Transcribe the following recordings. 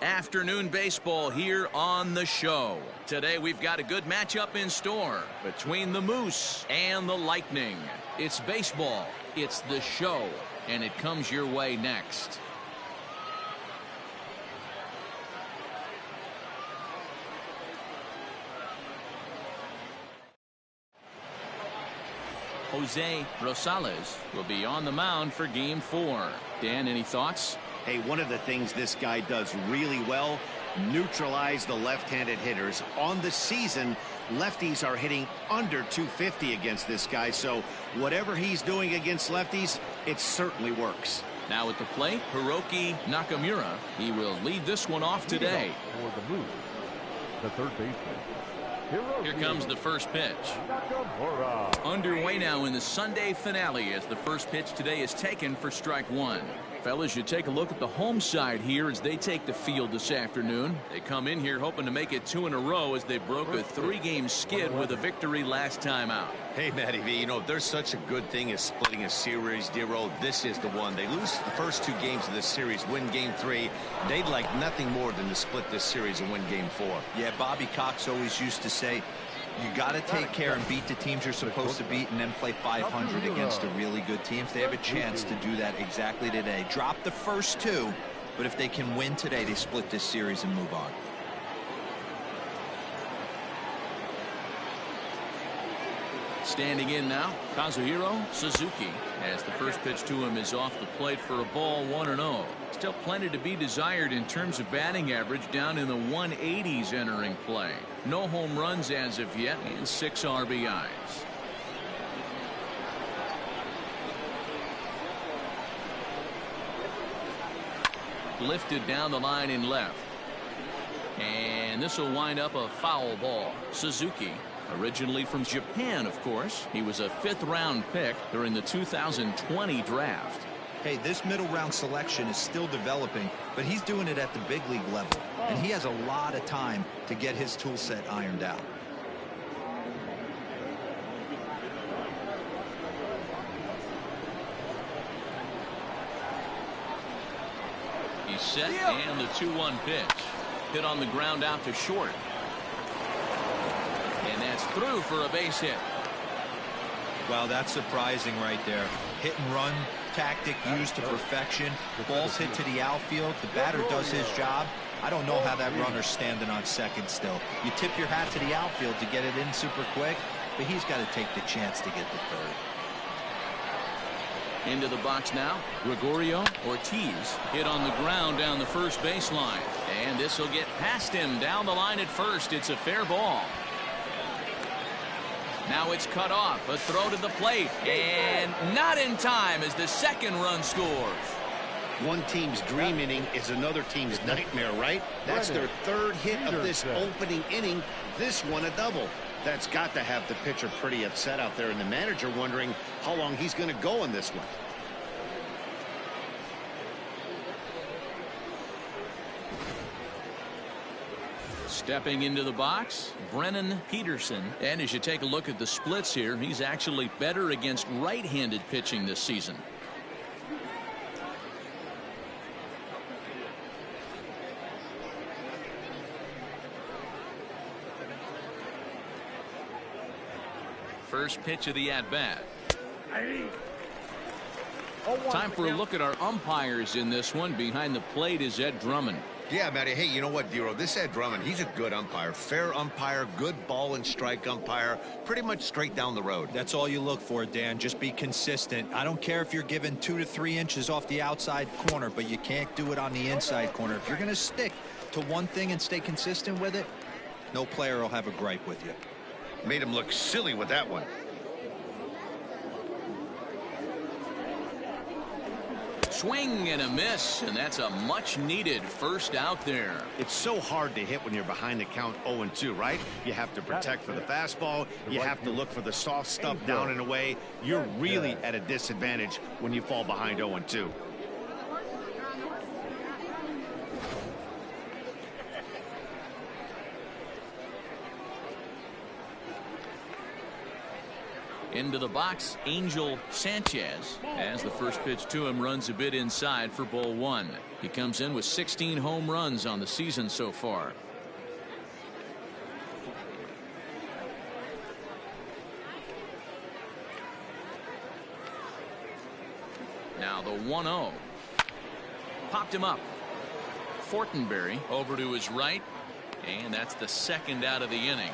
Afternoon baseball here on the show. Today we've got a good matchup in store between the Moose and the Lightning. It's baseball, it's the show, and it comes your way next. Rosales will be on the mound for Game 4. Dan, any thoughts? Hey, one of the things this guy does really well, neutralize the left-handed hitters. On the season, lefties are hitting under 250 against this guy, so whatever he's doing against lefties, it certainly works. Now at the plate, Hiroki Nakamura. He will lead this one off today. For the Moose, the third baseman. Here comes the first pitch. Underway now in the Sunday finale as the first pitch today is taken for strike one. Fellas, you take a look at the home side here as they take the field this afternoon. They come in here hoping to make it 2 in a row as they broke a 3-game skid with a victory last time out. Hey, Matty V, you know, if there's such a good thing as splitting a series, Dero, this is the one. They lose the first 2 games of this series, win Game 3. They'd like nothing more than to split this series and win Game 4. Yeah, Bobby Cox always used to say, you got to take care and beat the teams you're supposed to beat and then play 500 against the really good teams. They have a chance to do that exactly today. Drop the first 2, but if they can win today, they split this series and move on. Standing in now, Kazuhiro Suzuki, as the first pitch to him is off the plate for a ball, 1-0. Still plenty to be desired in terms of batting average, down in the 180s entering play. No home runs as of yet and 6 RBIs. Lifted down the line in left. And this will wind up a foul ball. Suzuki, originally from Japan, of course. He was a 5th-round pick during the 2020 draft. Hey, this middle round selection is still developing, but he's doing it at the big league level, and he has a lot of time to get his tool set ironed out. He's set, and the 2-1 pitch. Hit on the ground out to short. And that's through for a base hit. Well, that's surprising right there. Hit and run tactic used to perfection. Balls hit to the outfield. The batter does his job. I don't know how that runner's standing on second still. You tip your hat to the outfield to get it in super quick, but he's got to take the chance to get to third. Into the box now, Gregorio Ortiz hit on the ground down the first baseline, and this will get past him down the line at first. It's a fair ball. Now it's cut off, a throw to the plate, and not in time as the second run scores. One team's dream inning is another team's nightmare, right? That's their 3rd hit of this opening inning. This one a double. That's got to have the pitcher pretty upset out there, and the manager wondering how long he's going to go on this one. Stepping into the box, Brennan Peterson. And as you take a look at the splits here, he's actually better against right-handed pitching this season. First pitch of the at-bat. Time for a look at our umpires in this one. Behind the plate is Ed Drummond. Yeah, Matty. Hey, you know what, Dero? This Ed Drummond, he's a good umpire. Fair umpire, good ball and strike umpire. Pretty much straight down the road. That's all you look for, Dan. Just be consistent. I don't care if you're given 2 to 3 inches off the outside corner, but you can't do it on the inside corner. If you're going to stick to one thing and stay consistent with it, no player will have a gripe with you. Made him look silly with that one. Swing and a miss, and that's a much-needed first out there. It's so hard to hit when you're behind the count 0-2, right? You have to protect for the fastball. You have to look for the soft stuff down and away. You're really at a disadvantage when you fall behind 0-2. Into the box, Angel Sanchez, as the first pitch to him runs a bit inside for ball one. He comes in with 16 home runs on the season so far. Now the 1-0. Popped him up. Fortenberry over to his right, and that's the second out of the inning.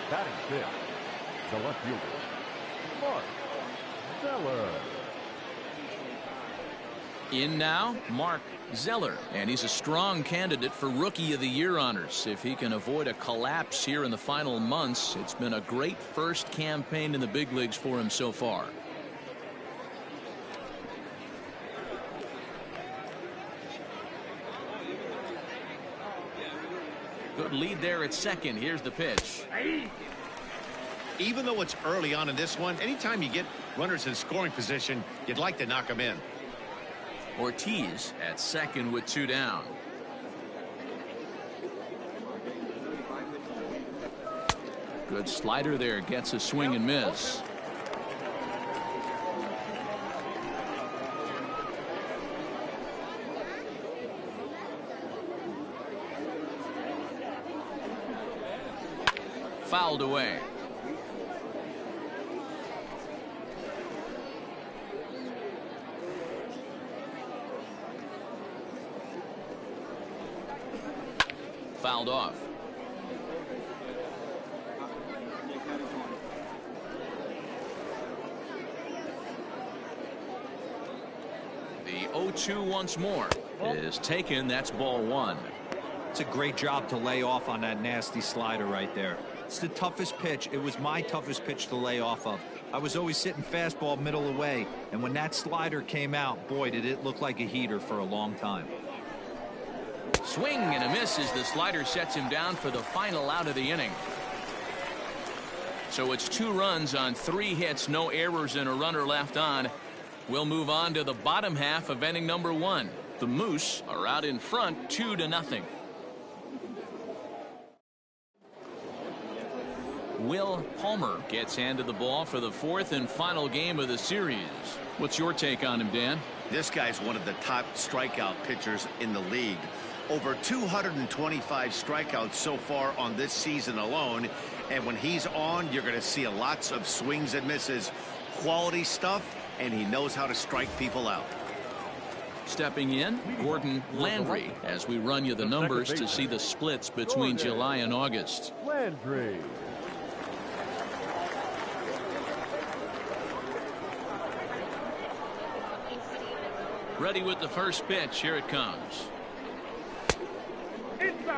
Batting fifth, the left fielder, Mark Zeller. In now, Mark Zeller, and he's a strong candidate for Rookie of the Year honors. If he can avoid a collapse here in the final months, it's been a great first campaign in the big leagues for him so far. Good lead there at second. Here's the pitch. Even though it's early on in this one, anytime you get runners in scoring position, you'd like to knock them in. Ortiz at second with 2 down. Good slider there, gets a swing and miss. Fouled away. Fouled off. The 0-2 once more is taken. That's ball one. It's a great job to lay off on that nasty slider right there. It's the toughest pitch. It was my toughest pitch to lay off of. I was always sitting fastball middle away, and when that slider came out, boy, did it look like a heater for a long time. Swing and a miss as the slider sets him down for the final out of the inning. So it's 2 runs on 3 hits, no errors, and a runner left on. We'll move on to the bottom half of inning number 1. The Moose are out in front 2-0. Will Palmer gets handed the ball for the 4th and final game of the series. What's your take on him, Dan? This guy's one of the top strikeout pitchers in the league. Over 225 strikeouts so far on this season alone. And when he's on, you're going to see lots of swings and misses. Quality stuff, and he knows how to strike people out. Stepping in, Gordon Landry, as we run you the numbers to see the splits between July and August. Landry. Ready with the first pitch. Here it comes.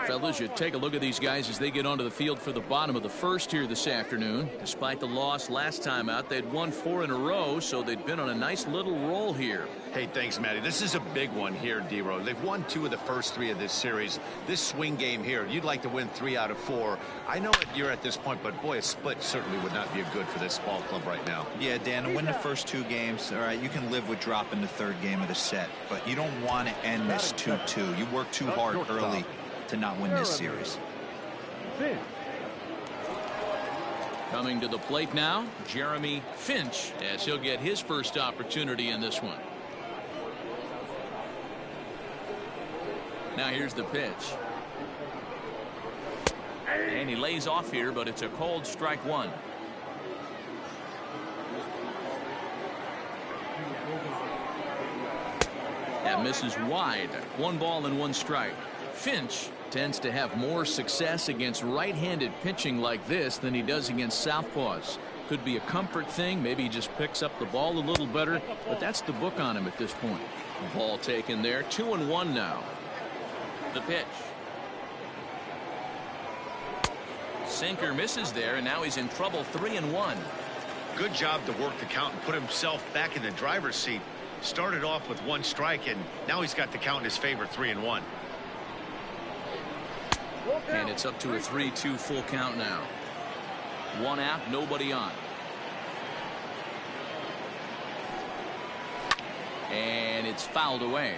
Fellas, you take a look at these guys as they get onto the field for the bottom of the first here this afternoon. Despite the loss last time out, they'd won 4 in a row, so they'd been on a nice little roll here. Hey, thanks, Matty. This is a big one here, D-Row. They've won 2 of the first 3 of this series. This swing game here, you'd like to win 3 out of 4. I know you're at this point, but boy, a split certainly would not be good for this ball club right now. Yeah, Dan, to win the first 2 games, all right, you can live with dropping the 3rd game of the set, but you don't want to end this 2-2. You work too hard early to not win this series. Finch. Coming to the plate now, Jeremy Finch, as he'll get his first opportunity in this one. Now here's the pitch. And he lays off here, but it's a cold strike 1. That misses wide. 1 ball and 1 strike. Finch tends to have more success against right-handed pitching like this than he does against southpaws. Could be a comfort thing. Maybe he just picks up the ball a little better, but that's the book on him at this point. Ball taken there. 2-1 now. The pitch. Sinker misses there, and now he's in trouble. 3-1. Good job to work the count and put himself back in the driver's seat. Started off with 1 strike, and now he's got the count in his favor. 3-1. And it's up to a 3-2 full count now. 1 out, nobody on. And it's fouled away.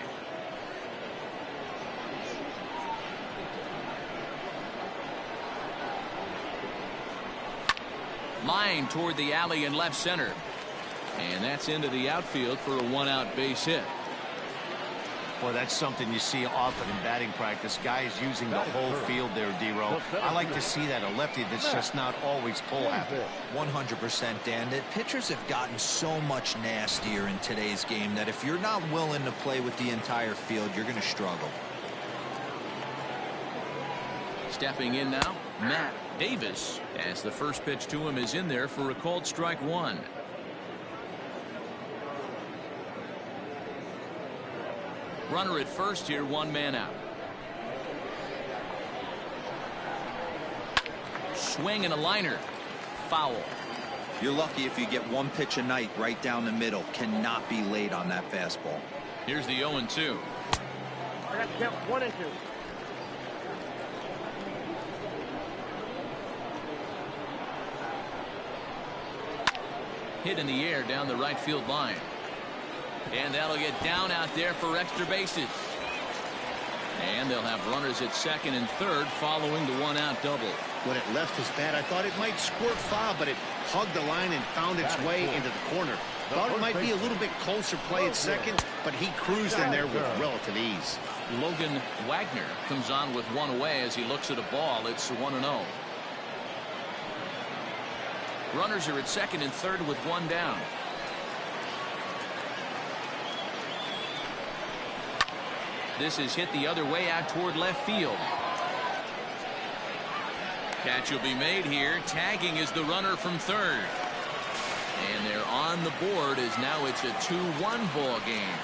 Line toward the alley in left center. And that's into the outfield for a one-out base hit. Well, that's something you see often in batting practice. Guys using the whole field there, D-Row. I like to see that. A lefty that's just not always pull happy. 100%, Dan. That pitchers have gotten so much nastier in today's game that if you're not willing to play with the entire field, you're going to struggle. Stepping in now, Matt Davis, as the first pitch to him is in there for a called strike one. Runner at first here, one man out. Swing and a liner. Foul. You're lucky if you get one pitch a night right down the middle. Cannot be late on that fastball. Here's the 0-2. I got count 1 and 2. Hit in the air down the right field line. And that'll get down out there for extra bases. And they'll have runners at second and third following the one-out double. When it left his bat, I thought it might squirt foul, but it hugged the line and found its way into the corner. Thought it might be a little bit closer play at second, but he cruised in there with relative ease. Logan Wagner comes on with one away as he looks at a ball. It's 1-0. Runners are at second and third with one down. This is hit the other way out toward left field. Catch will be made here. Tagging is the runner from third. And they're on the board as now it's a 2-1 ball game.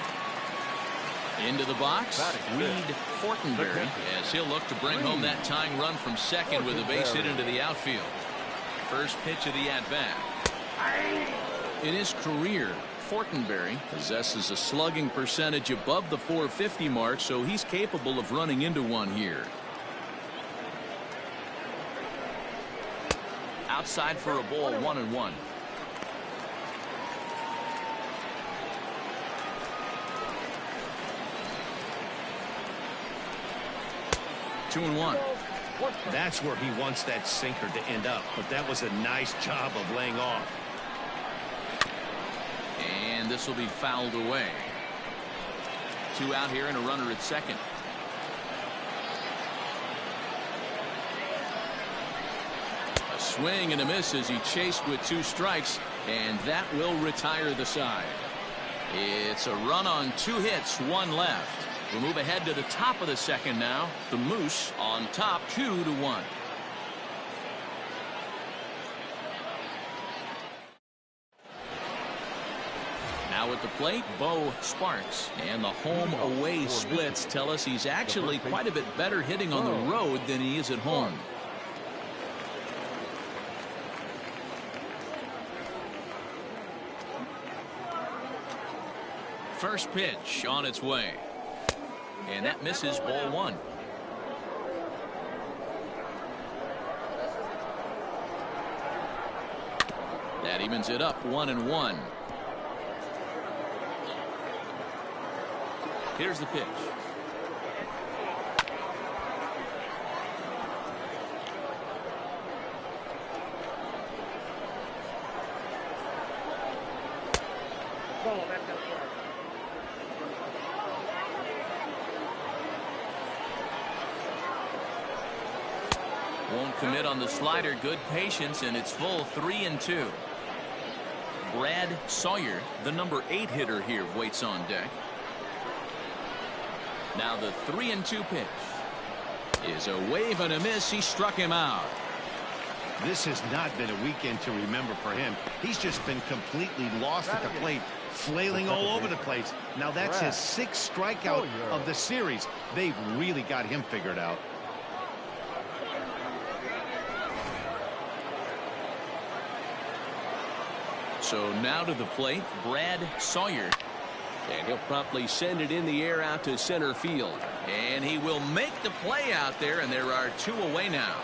Into the box, Reed Fortenberry, as he'll look to bring home that tying run from second with a base hit into the outfield. First pitch of the at-bat. In his career, Fortenberry possesses a slugging percentage above the .450 mark, so he's capable of running into one here. Outside for a ball, 1-1. Two and one. That's where he wants that sinker to end up, but that was a nice job of laying off. And this will be fouled away. Two out here and a runner at second. A swing and a miss as he chased with two strikes, and that will retire the side. It's a run on two hits, one left. We'll move ahead to the top of the second now. The Moose on top, 2-1. Now at the plate, Bo Sparks. And the home-away splits tell us he's actually quite a bit better hitting on the road than he is at home. First pitch on its way. And that misses, ball one. That evens it up, 1-1. Here's the pitch. Won't commit on the slider. Good patience, and it's full, 3-2. Brad Sawyer, the number 8 hitter here, waits on deck. Now the 3-2 pitch is a wave and a miss. He struck him out. This has not been a weekend to remember for him. He's just been completely lost at the plate, flailing all over the place. Now that's his 6th strikeout of the series. They've really got him figured out. So now to the plate, Brad Sawyer. And he'll promptly send it in the air out to center field. And he will make the play out there, and there are 2 away now.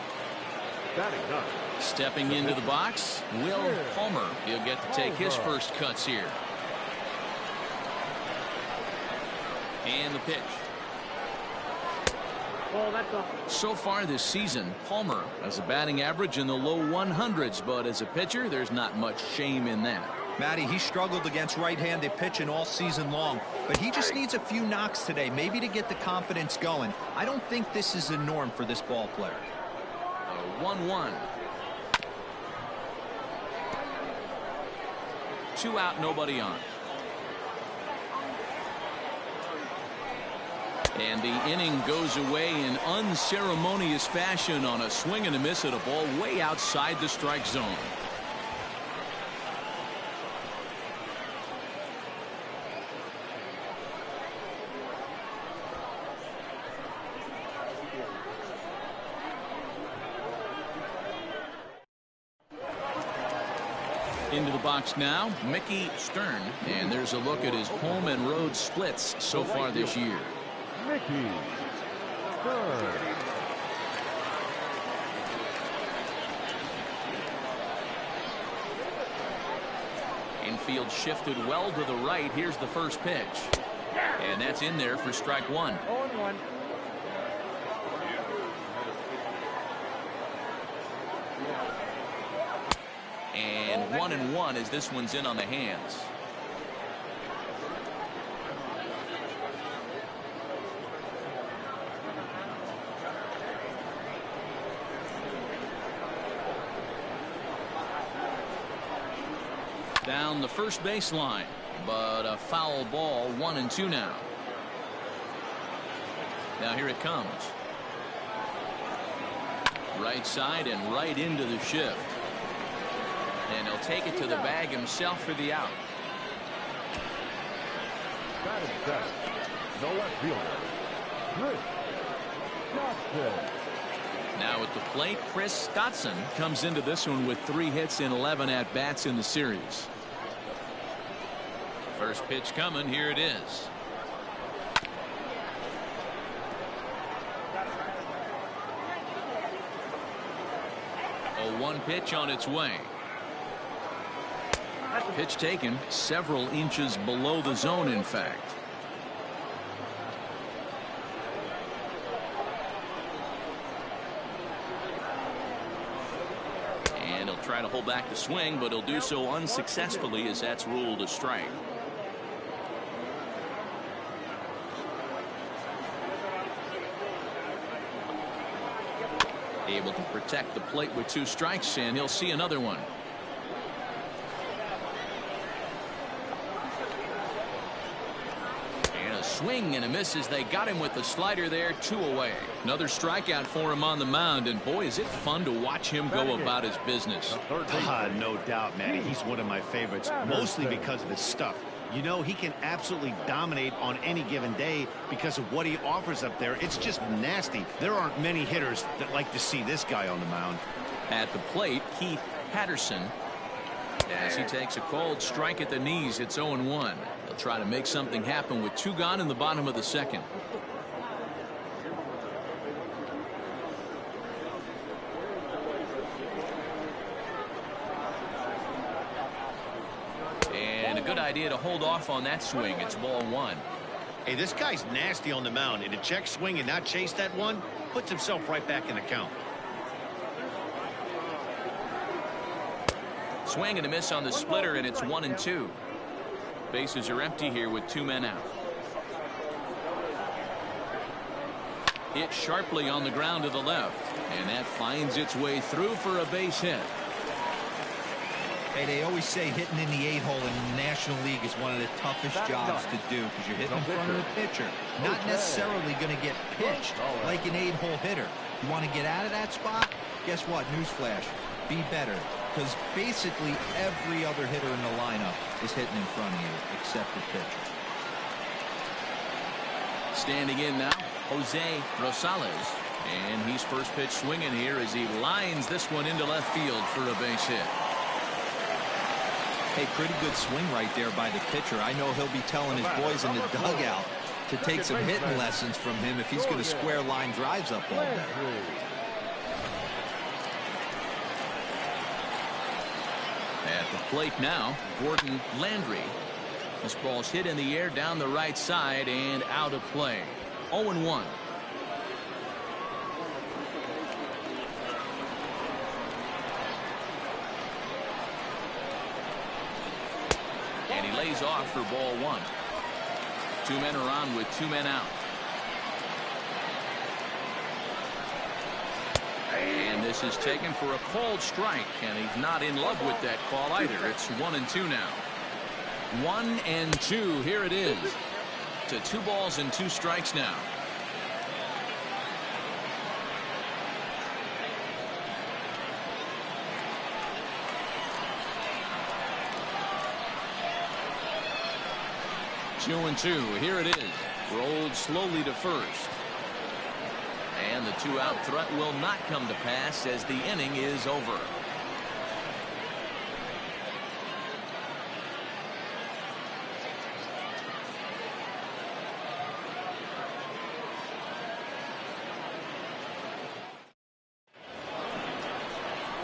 Stepping into the box, Will Palmer. He'll get to take his first cuts here. And the pitch. Ball, that's all. So far this season, Palmer has a batting average in the low 100s, but as a pitcher, there's not much shame in that. Matty, he struggled against right-handed pitching all season long, but he just needs a few knocks today, maybe to get the confidence going. I don't think this is the norm for this ball player. 1-1. 2 out, nobody on. And the inning goes away in unceremonious fashion on a swing and a miss at a ball way outside the strike zone. Into the box now, Mickey Stern, and there's a look at his home and road splits so far this year. Mickey Stern. Infield shifted well to the right. Here's the first pitch, and that's in there for strike 1. 0-1. And 1-1 as this one's in on the hands. Down the first baseline, but a foul ball. 1-2 now. Now here it comes. Right side and right into the shift. And he'll take it to the bag himself for the out. Batting set. No left fielder. Chris Dotson. Now at the plate, Chris Dotson comes into this one with 3 hits and 11 at-bats in the series. First pitch coming. Here it is. A 1 pitch on its way. Pitch taken several inches below the zone, in fact. And he'll try to hold back the swing, but he'll do so unsuccessfully as that's ruled a strike. Able to protect the plate with 2 strikes, and he'll see another one. Swing and a miss as they got him with the slider there. 2 away. Another strikeout for him on the mound, and boy, is it fun to watch him go about his business. No doubt, Matty. He's one of my favorites, mostly because of his stuff. You know, he can absolutely dominate on any given day because of what he offers up there. It's just nasty. There aren't many hitters that like to see this guy on the mound. At the plate, Heath Patterson, as he takes a cold strike at the knees. It's 0-1. They'll try to make something happen with 2 gone in the bottom of the second. And a good idea to hold off on that swing. It's ball 1. Hey, this guy's nasty on the mound, and to check swing and not chase that one puts himself right back in the count. Swing and a miss on the splitter, and it's 1-2. Bases are empty here with 2 men out. Hit sharply on the ground to the left, and that finds its way through for a base hit. Hey, they always say hitting in the 8-hole in the National League is one of the toughest jobs to do because you're hitting in front of the pitcher. Not necessarily going to get pitched like an 8-hole hitter. You want to get out of that spot? Guess what? Newsflash. Be better. Because basically every other hitter in the lineup is hitting in front of you except the pitcher. Standing in now, Rosales. And he's first pitch swinging here as he lines this one into left field for a base hit. Hey, pretty good swing right there by the pitcher. I know he'll be telling his boys in the dugout to take some hitting lessons from him if he's going to square line drives up all day. At the plate now, Gordon Landry. This ball's hit in the air down the right side and out of play. 0-1. And he lays off for ball 1. 2 men are on with 2 men out. And this is taken for a called strike, and he's not in love with that call either. It's 1-2 now. 1-2. Here it is. To 2 balls and 2 strikes now. Two and 2. Here it is. Rolled slowly to first. And the 2-out threat will not come to pass as the inning is over.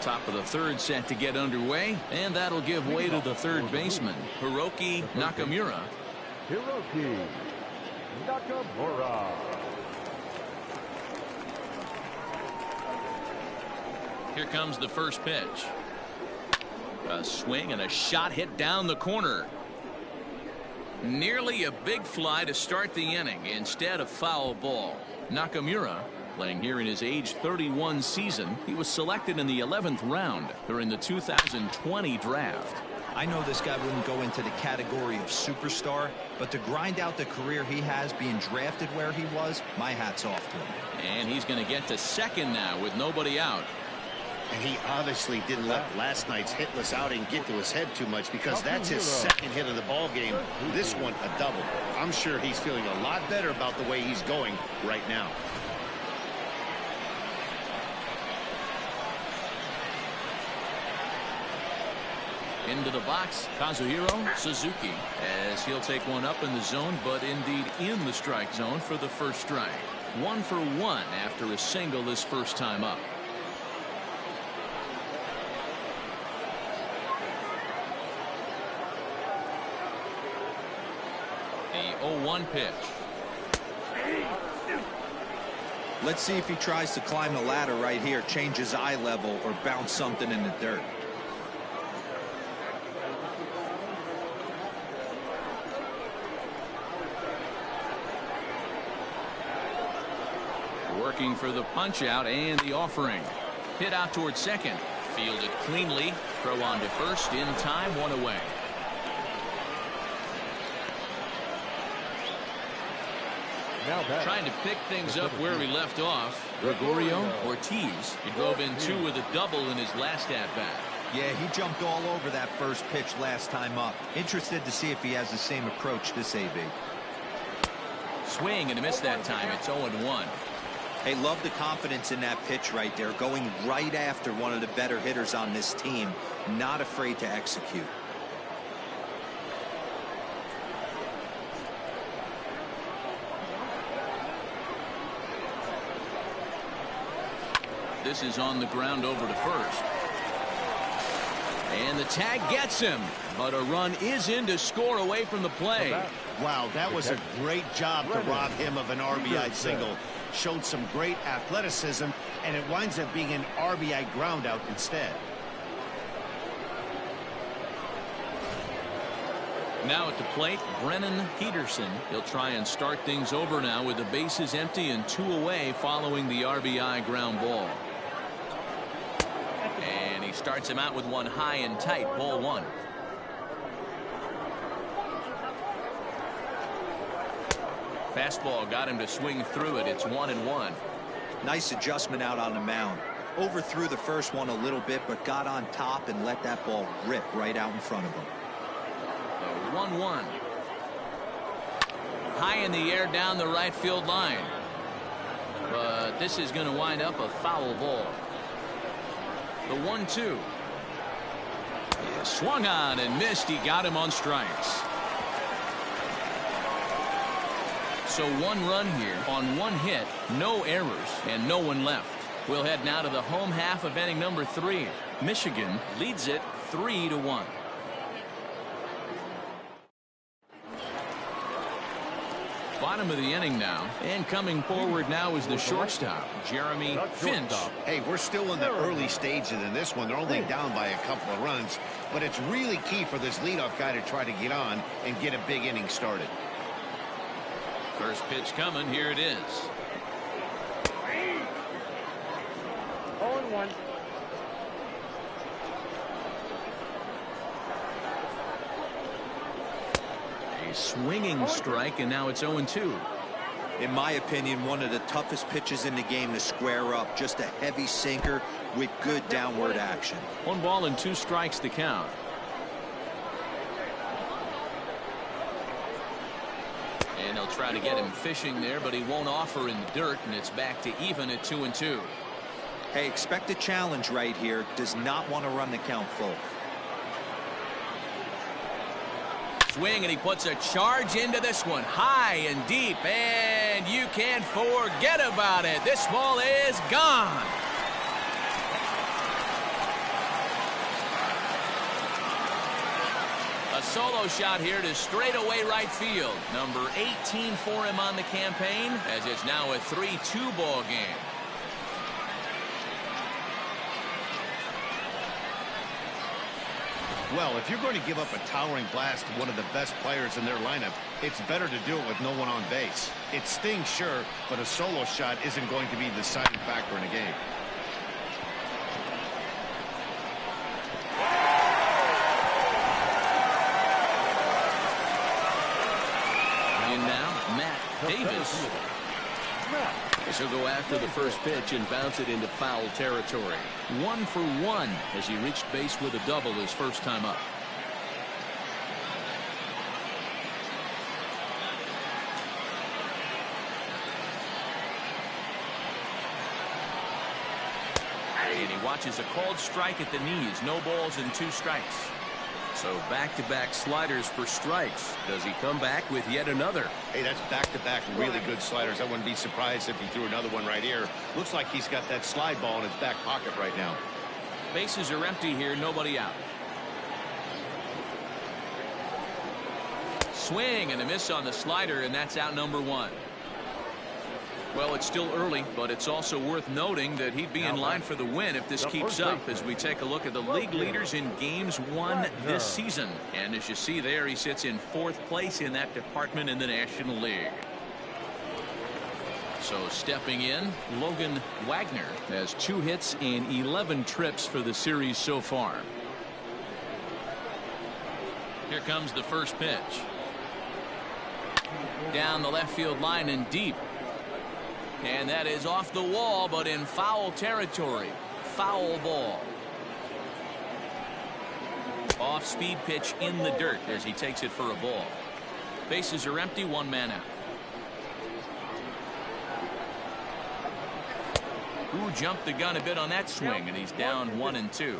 Top of the 3rd set to get underway, and that'll give way to the 3rd baseman, Hiroki Nakamura. Hiroki Nakamura. Here comes the first pitch. A swing and a shot hit down the corner. Nearly a big fly to start the inning. Instead, a foul ball. Nakamura, playing here in his age 31 season, he was selected in the 11th round during the 2020 draft. I know this guy wouldn't go into the category of superstar, but to grind out the career he has being drafted where he was, my hat's off to him. And he's going to get to second now with nobody out. And he obviously didn't let last night's hitless outing get to his head too much, because that's his 2nd hit of the ball game. This one a double. I'm sure he's feeling a lot better about the way he's going right now. Into the box, Kazuhiro Suzuki, as he'll take one up in the zone, but indeed in the strike zone for the first strike. 1 for 1 after a single this first time up. The 0-1 pitch. Let's see if he tries to climb the ladder right here, change his eye level, or bounce something in the dirt. Working for the punch out and the offering. Hit out towards second. Fielded cleanly. Throw on to first in time. 1 away. Trying to pick things up where he left off. Gregorio Ortiz. He drove in 2 with a double in his last at-bat. Yeah, he jumped all over that first pitch last time up. Interested to see if he has the same approach this AB. Swing and a miss that time. It's 0-1. Hey, love the confidence in that pitch right there. Going right after one of the better hitters on this team. Not afraid to execute. This is on the ground over to first. And the tag gets him, but a run is in to score away from the play. Wow, that was a great job to rob him of an RBI single. Showed some great athleticism, and it winds up being an RBI ground out instead. Now at the plate, Brennan Peterson. He'll try and start things over now with the bases empty and 2 away following the RBI ground ball. And he starts him out with one high and tight. Ball 1. Fastball got him to swing through it. It's 1-1. Nice adjustment out on the mound. Overthrew the first one a little bit, but got on top and let that ball rip right out in front of him. 1-1. High in the air down the right field line. But this is going to wind up a foul ball. The 1-2. Yeah, swung on and missed. He got him on strikes. So 1 run here on 1 hit, no errors, and no one left. We'll head now to the home half of inning number 3. Michigan leads it 3-1. Bottom of the inning now, and coming forward now is the shortstop, Jeremy Finch. Hey, we're still in the early stages in this one. They're only down by a couple of runs, but it's really key for this leadoff guy to try to get on and get a big inning started. First pitch coming. Here it is. 0-1. A swinging strike, and now it's 0-2. In my opinion, one of the toughest pitches in the game to square up. Just a heavy sinker with good downward action. 1 ball and 2 strikes to count. And they'll try to get him fishing there, but he won't offer in the dirt, and it's back to even at 2-2. Hey, expect a challenge right here. Does not want to run the count full. Swing, and he puts a charge into this one, high and deep, and you can't forget about it. This ball is gone. A solo shot here to straightaway right field. Number 18 for him on the campaign, as it's now a 3-2 ball game. Well, if you're going to give up a towering blast to one of the best players in their lineup, it's better to do it with no one on base. It stings, sure, but a solo shot isn't going to be the deciding factor in a game. And now, Matt Davis. He'll go after the first pitch and bounce it into foul territory. 1 for 1 as he reached base with a double his first time up. And he watches a called strike at the knees. No balls and 2 strikes. So back-to-back sliders for strikes. Does he come back with yet another? Hey, that's back-to-back really good sliders. I wouldn't be surprised if he threw another one right here. Looks like he's got that slide ball in his back pocket right now. Bases are empty here, nobody out. Swing and a miss on the slider, and that's out number 1. Well, it's still early, but it's also worth noting that he'd be in line for the win if this keeps up as we take a look at the league leaders in games won this season. And as you see there, he sits in 4th place in that department in the National League. So stepping in, Logan Wagner has 2 hits and 11 trips for the series so far. Here comes the first pitch. Down the left field line and deep. And that is off the wall, but in foul territory. Foul ball. Off-speed pitch in the dirt as he takes it for a ball. Bases are empty, 1 man out. Who jumped the gun a bit on that swing, and he's down 1-2.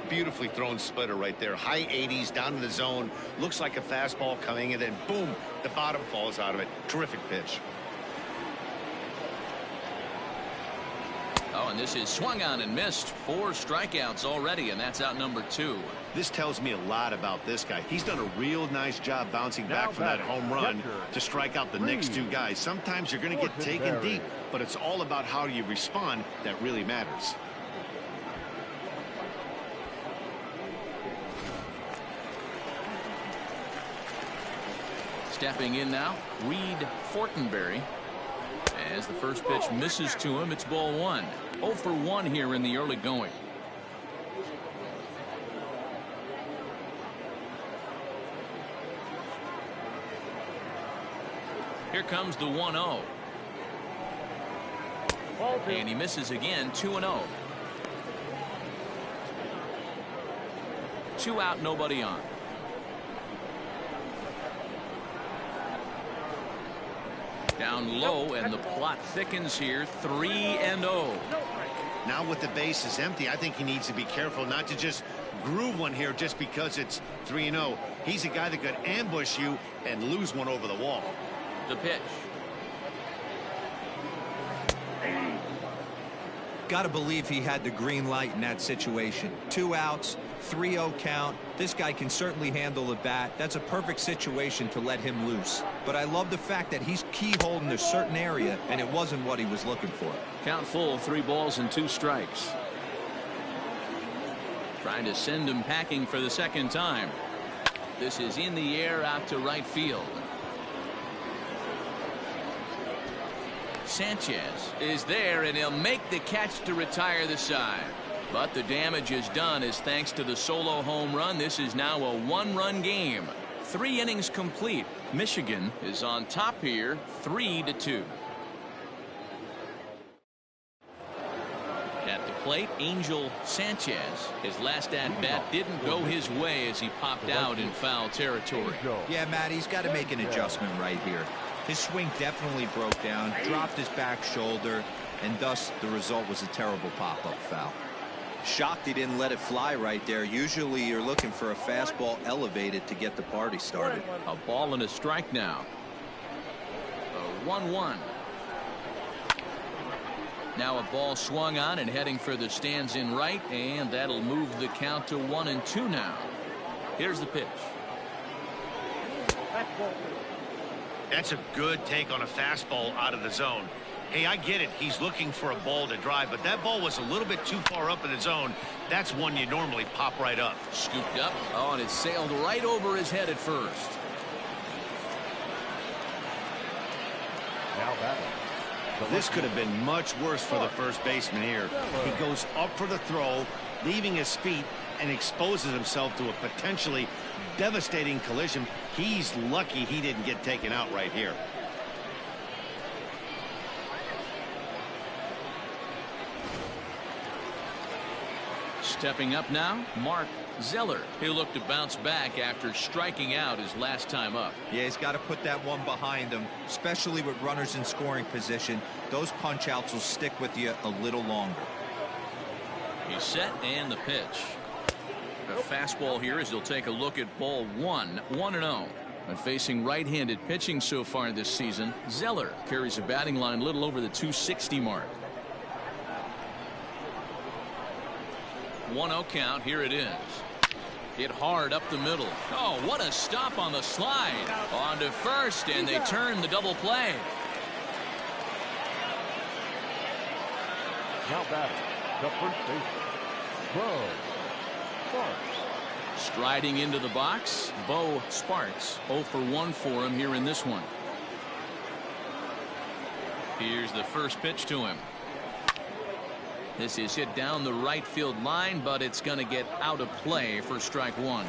Beautifully thrown splitter right there. High 80s down in the zone. Looks like a fastball coming, and then boom, the bottom falls out of it. Terrific pitch. Oh, and this is swung on and missed. 4 strikeouts already, and that's out number 2. This tells me a lot about this guy. He's done a real nice job bouncing back from that home run to strike out the next 2 guys. Sometimes you're going to get taken deep, but it's all about how you respond that really matters. Stepping in now, Reed Fortenberry. As the first pitch misses to him, it's ball 1. 0 for 1 here in the early going. Here comes the 1-0. And he misses again, 2-0. 2 out, nobody on. Down low, and the plot thickens here. 3-0. Now with the bases empty, I think he needs to be careful not to just groove one here just because it's 3-0. He's a guy that could ambush you and lose one over the wall. The pitch. got to believe he had the green light in that situation. 2 outs, 3-0 count. This guy can certainly handle the bat. That's a perfect situation to let him loose. But I love the fact that he's keyholed in a certain area, and it wasn't what he was looking for. Count full, 3 balls and 2 strikes. Trying to send him packing for the second time. This is in the air out to right field. Sanchez is there, and he'll make the catch to retire the side. But the damage is done as thanks to the solo home run. This is now a 1-run game. 3 innings complete. Michigan is on top here, 3-2. At the plate, Angel Sanchez. His last at-bat didn't go his way as he popped out in foul territory. Yeah, Matt, he's got to make an adjustment right here. His swing definitely broke down, dropped his back shoulder, and thus the result was a terrible pop-up foul. Shocked he didn't let it fly right there. Usually you're looking for a fastball elevated to get the party started. A ball and a strike now. A 1-1. Now a ball swung on and heading for the stands in right, and that'll move the count to 1-2 now. Here's the pitch. That's a good take on a fastball out of the zone. Hey, I get it. He's looking for a ball to drive, but that ball was a little bit too far up in the zone. That's one you normally pop right up. Scooped up. Oh, and it sailed right over his head at first. Now batting. This could have been much worse for the first baseman here. He goes up for the throw, leaving his feet, and exposes himself to a potentially devastating collision. He's lucky he didn't get taken out right here. Stepping up now, Mark Zeller. He'll look to bounce back after striking out his last time up. Yeah, he's got to put that one behind him, especially with runners in scoring position. Those punch outs will stick with you a little longer. He's set, and the pitch. A fastball here as he'll take a look at ball 1, 1-0. And facing right-handed pitching so far this season, Zeller carries a batting line a little over the 260 mark. 1-0 count. Here it is. Hit hard up the middle. Oh, what a stop on the slide. On to first, and they turn the double play. Now batting. The first baseman, Bo Sparks. Striding into the box, Bo Sparks. 0 for 1 for him here in this one. Here's the first pitch to him. This is hit down the right field line, but it's going to get out of play for strike 1.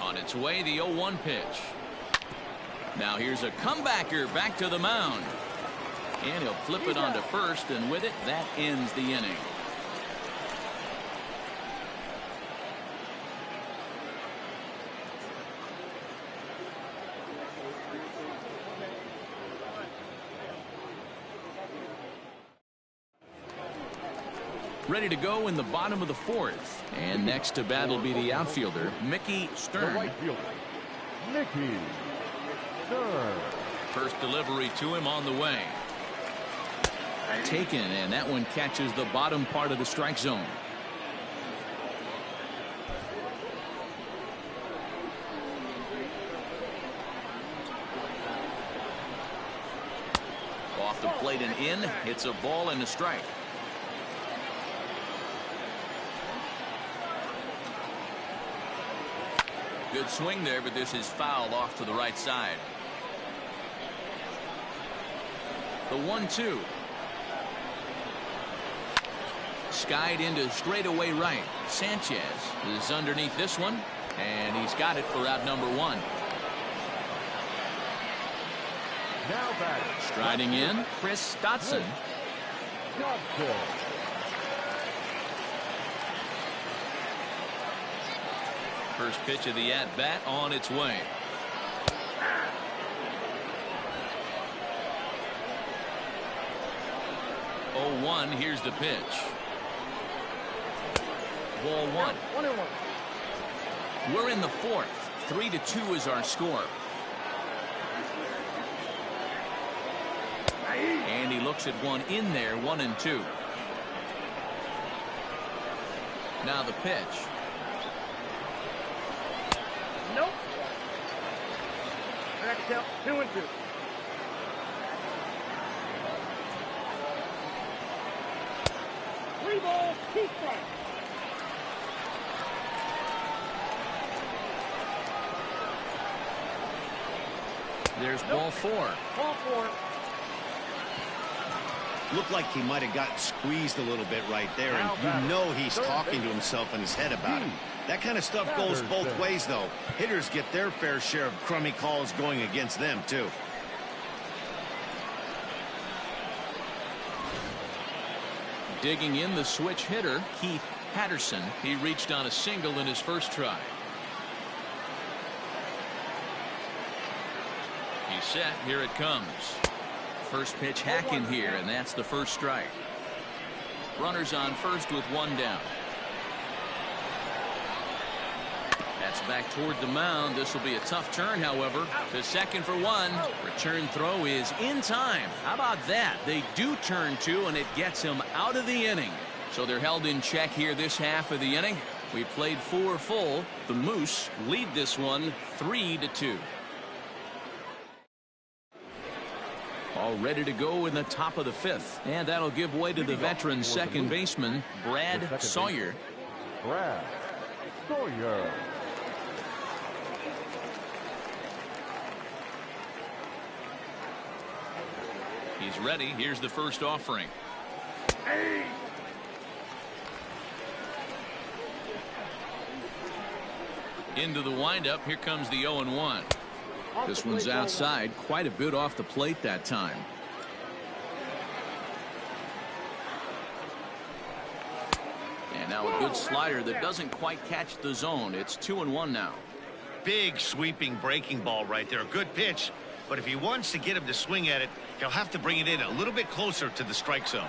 On its way, the 0-1 pitch. Now here's a comebacker back to the mound. And he'll flip it onto first, and with it, that ends the inning. Ready to go in the bottom of the 4th. And next to bat will be the outfielder, Mickey The Stern. right fielder, Mickey Stern. First delivery to him on the way. Taken, and that one catches the bottom part of the strike zone. Off the plate and in. It's a ball and a strike. Good swing there, but this is foul off to the right side. The 1-2. Skied into straightaway right. Sanchez is underneath this one, and he's got it for out number 1. Now batting. Striding in, Chris Dotson. Dodson. First pitch of the at-bat on its way. Oh, 1. Here's the pitch. Ball 1. 1-1. We're in the 4th. 3-2 is our score. And he looks at one in there, 1-2. Now the pitch. Nope. That count 2-2. Three balls, 2 strikes. There's ball 4. Ball 4. Looked like he might have got squeezed a little bit right there, and you know he's talking to himself in his head about it. That kind of stuff goes both ways, though. Hitters get their fair share of crummy calls going against them, too. Digging in the switch hitter, Heath Patterson. He reached on a single in his first try. He's set. Here it comes. First pitch hacking here, and that's the first strike. Runners on first with 1 down. That's back toward the mound. This will be a tough turn, however. To second for 1. Return throw is in time. How about that? They do turn 2, and it gets him out of the inning. So they're held in check here this half of the inning. We played 4 full. The Moose lead this one 3-2. All ready to go in the top of the 5th. And that'll give way to the veteran second baseman, Brad Sawyer. Brad Sawyer. He's ready. Here's the first offering. Into the windup. Here comes the 0-1. This one's outside, quite a bit off the plate that time. And now a good slider that doesn't quite catch the zone. It's 2-1 now. Big sweeping breaking ball right there. A good pitch. But if he wants to get him to swing at it, he'll have to bring it in a little bit closer to the strike zone.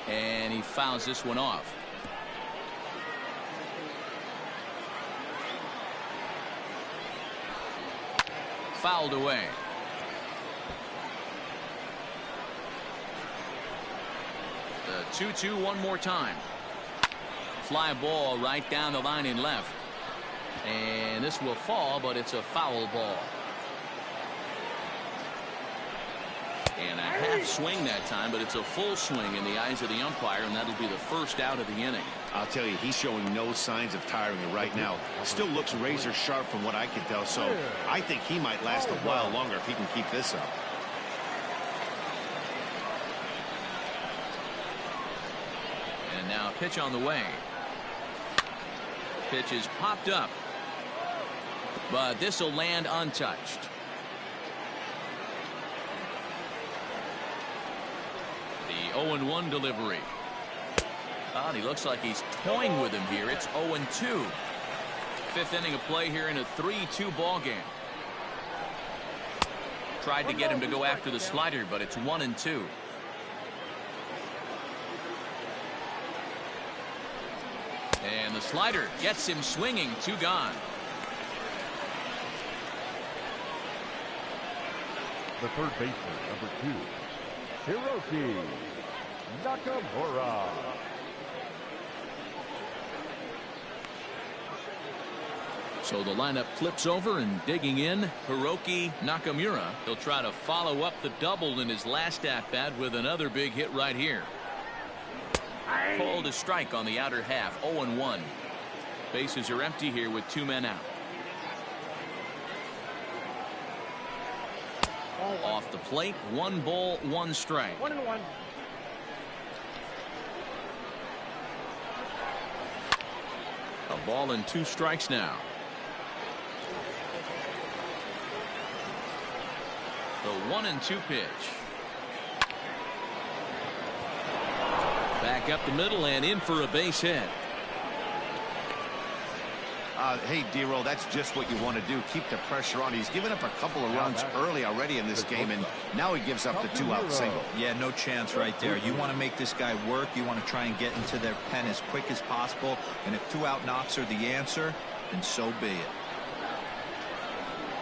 And he fouls this one off. Fouled away. The 2-2 one more time. Fly ball right down the line in left. And this will fall, but it's a foul ball. And a half swing that time, but it's a full swing in the eyes of the umpire, and that'll be the first out of the inning. I'll tell you, he's showing no signs of tiring right now. Still looks razor sharp from what I can tell, so I think he might last a while longer if he can keep this up. And now a pitch on the way. Pitch is popped up, but this will land untouched. The 0-1 delivery. Oh, he looks like he's toying with him here. It's 0-2. 5th inning of play here in a 3-2 ball game. Tried to get him to go after the slider, but it's 1-2. And the slider gets him swinging. 2 gone. The third baseman, number 2, Hiroki Nakamura. So the lineup flips over, and digging in, Hiroki Nakamura. He'll try to follow up the double in his last at-bat with another big hit right here. Called a strike on the outer half. 0-1. Bases are empty here with 2 men out. Off the plate, 1 ball, 1 strike. 1-1. A ball and 2 strikes now. The 1-2 pitch. Back up the middle and in for a base hit. Hey, D-Roll, that's just what you want to do. Keep the pressure on. He's given up a couple of runs early already in this game, and now he gives up the 2-out single. Yeah, no chance right there. You want to make this guy work. You want to try and get into their pen as quick as possible. And if 2-out knocks are the answer, then so be it.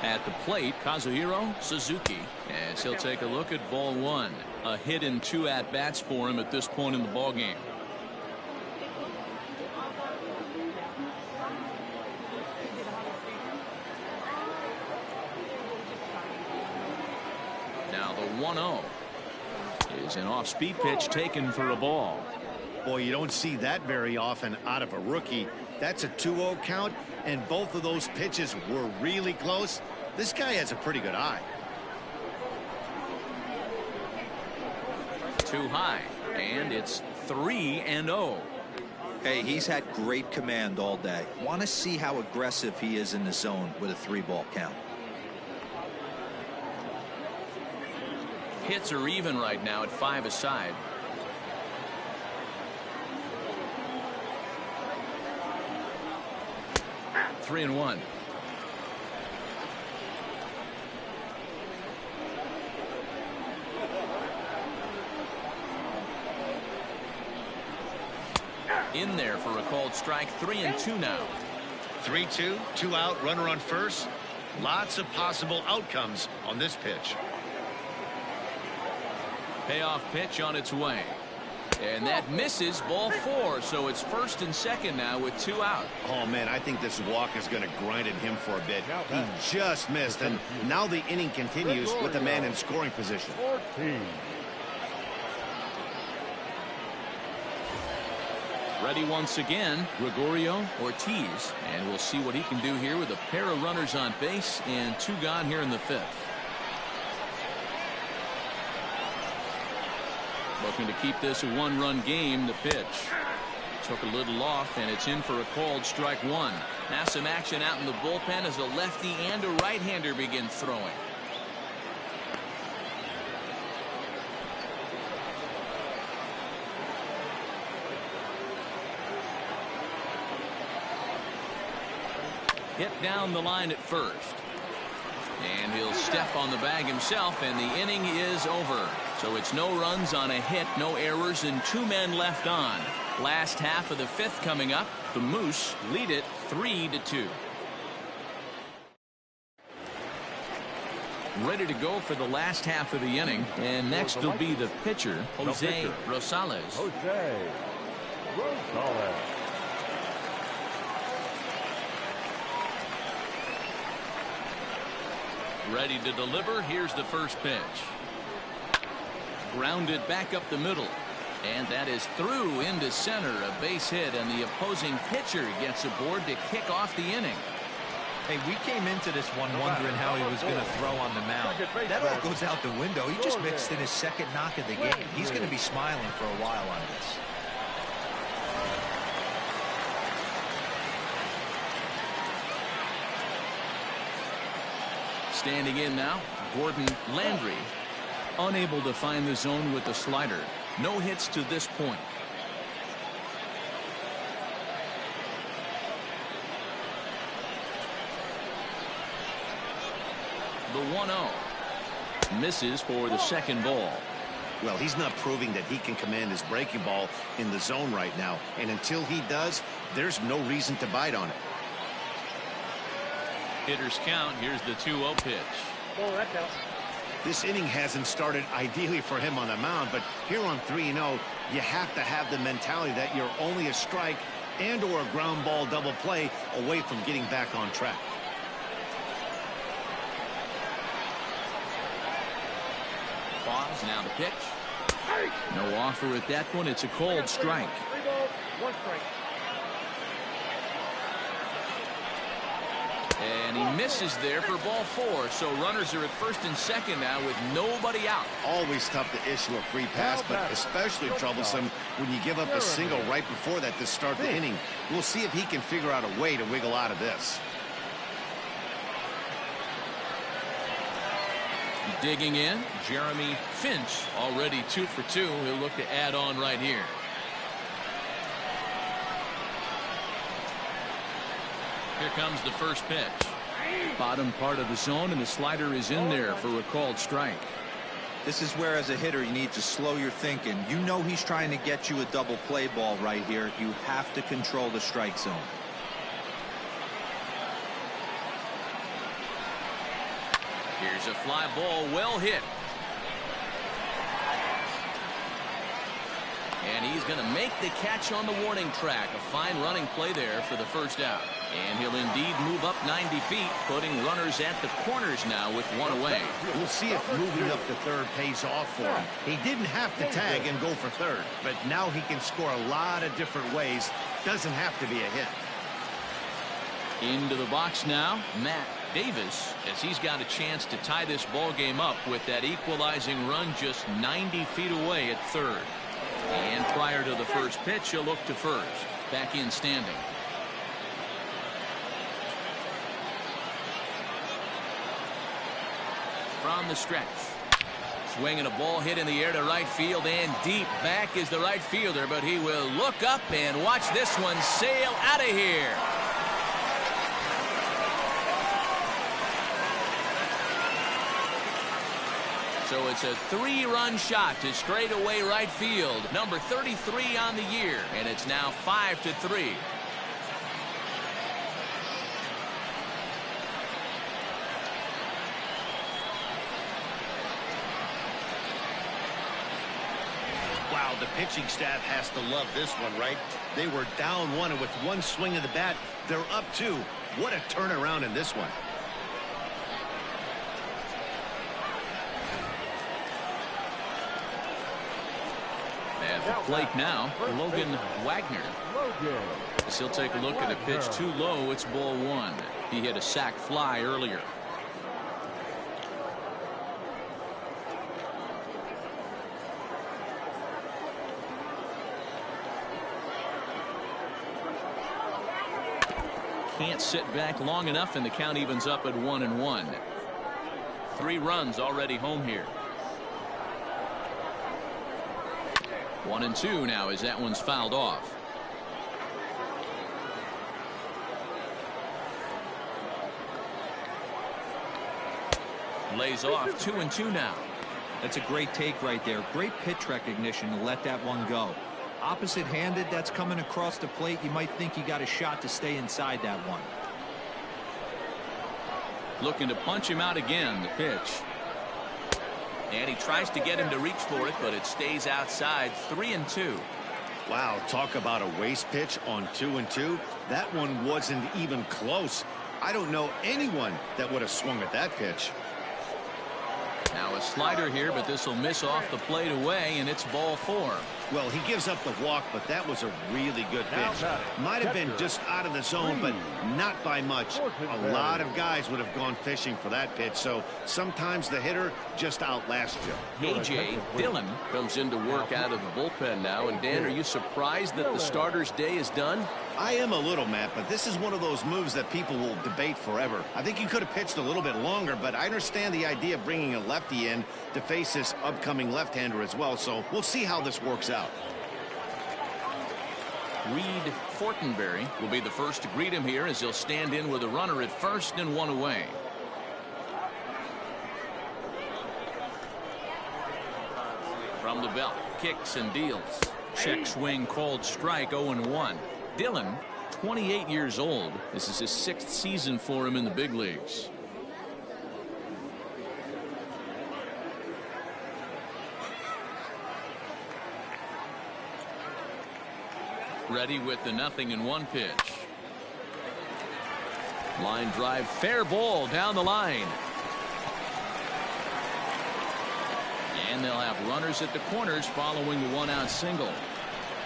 At the plate, Kazuhiro Suzuki, as he'll take a look at ball one. A hit in 2 at-bats for him at this point in the ballgame. Now the 1-0 is an off-speed pitch taken for a ball. Boy, you don't see that very often out of a rookie. That's a 2-0 count, and both of those pitches were really close. This guy has a pretty good eye. Too high, and it's 3-0. Hey, he's had great command all day. Want to see how aggressive he is in the zone with a 3-ball count. Hits are even right now at 5 aside. Three and one. In there for a called strike. 3-2 now. 3-2, 2 out, runner on first. Lots of possible outcomes on this pitch. Payoff pitch on its way. And that misses, ball 4. So it's first and second now with 2 out. Oh, man, I think this walk is going to grind at him for a bit. He just missed, and now the inning continues with the man in scoring position. 14. Ready once again, Gregorio Ortiz. And we'll see what he can do here with a pair of runners on base and 2 gone here in the 5th. Looking to keep this a 1-run game. The pitch took a little off, and it's in for a called strike 1. Now some action out in the bullpen as a lefty and a right-hander begin throwing. Hit down the line at first. And he'll step on the bag himself, and the inning is over. So it's no runs on a hit, no errors, and 2 men left on. Last half of the 5th coming up. The Moose lead it 3-2. Ready to go for the last half of the inning. And next will be the pitcher, Jose Rosales. Jose Rosales. Ready to deliver. Here's the first pitch. Grounded back up the middle. And that is through into center. A base hit, and the opposing pitcher gets aboard to kick off the inning. Hey, we came into this one wondering how he was going to throw on the mound. That all goes out the window. He just mixed in his 2nd knock of the game. He's going to be smiling for a while on this. Standing in now, Gordon Landry. Unable to find the zone with the slider. No hits to this point. The 1-0 misses for the second ball. Well, he's not proving that he can command his breaking ball in the zone right now. And until he does, there's no reason to bite on it. Hitters count. Here's the 2-0 pitch. Oh, that counts. This inning hasn't started ideally for him on the mound, but here on 3-0, you have to have the mentality that you're only a strike and or a ground ball double play away from getting back on track. Pause, now the pitch. No offer at that one. It's a cold strike. 3 balls, 1 strike. And he misses there for ball 4. So runners are at first and second now with nobody out. Always tough to issue a free pass, but especially troublesome when you give up a single right before that to start the inning. We'll see if he can figure out a way to wiggle out of this. Digging in, Jeremy Finch, already 2 for 2. He'll look to add on right here. Here comes the first pitch. Bottom part of the zone, and the slider is in there for a called strike. This is where, as a hitter, you need to slow your thinking. You know he's trying to get you a double play ball right here. You have to control the strike zone. Here's a fly ball, well hit. And he's going to make the catch on the warning track. A fine running play there for the first out. And he'll indeed move up 90 feet, putting runners at the corners now with one away. We'll see if moving up to third pays off for him. He didn't have to tag and go for third, but now he can score a lot of different ways. Doesn't have to be a hit. Into the box now, Matt Davis, as he's got a chance to tie this ball game up with that equalizing run just 90 feet away at third. And prior to the first pitch, he'll look to first. Back in standing. From the stretch. Swinging a ball hit in the air to right field and deep. Back is the right fielder, but he will look up and watch this one sail out of here. So it's a 3-run shot to straightaway right field. Number 33 on the year, and it's now 5-3. Wow, the pitching staff has to love this one, right? They were down one, and with one swing of the bat, they're up two. What a turnaround in this one. At the plate now, Logan Wagner. As he'll take a look at a pitch too low, it's ball one. He hit a sac fly earlier. Can't sit back long enough, and the count evens up at 1-1. 3 runs already home here. 1-2 now as that one's fouled off. Lays off 2-2 now. That's a great take right there. Great pitch recognition to let that one go. Opposite handed, that's coming across the plate. You might think you got a shot to stay inside that one. Looking to punch him out again. The pitch. And he tries to get him to reach for it, but it stays outside. 3-2. Wow, talk about a waste pitch on 2-2. That one wasn't even close. I don't know anyone that would have swung at that pitch. Now a slider here, but this will miss off the plate away, and it's ball 4. Well, he gives up the walk, but that was a really good pitch. Might have been just out of the zone, but not by much. A lot of guys would have gone fishing for that pitch, so sometimes the hitter just outlasts you. A.J. Dillon comes into work out of the bullpen now. And Dan, are you surprised that the starter's day is done? I am a little, Matt, but this is one of those moves that people will debate forever. I think he could have pitched a little bit longer, but I understand the idea of bringing a lefty in to face this upcoming left-hander as well, so we'll see how this works out. Reed Fortenberry will be the first to greet him here as he'll stand in with a runner at first and one away. From the belt, kicks and deals. Check swing called strike. 0-1. Dillon, 28 years old. This is his 6th season for him in the big leagues. Ready with the 0-1 pitch. Line drive, fair ball down the line. And they'll have runners at the corners following the 1-out single.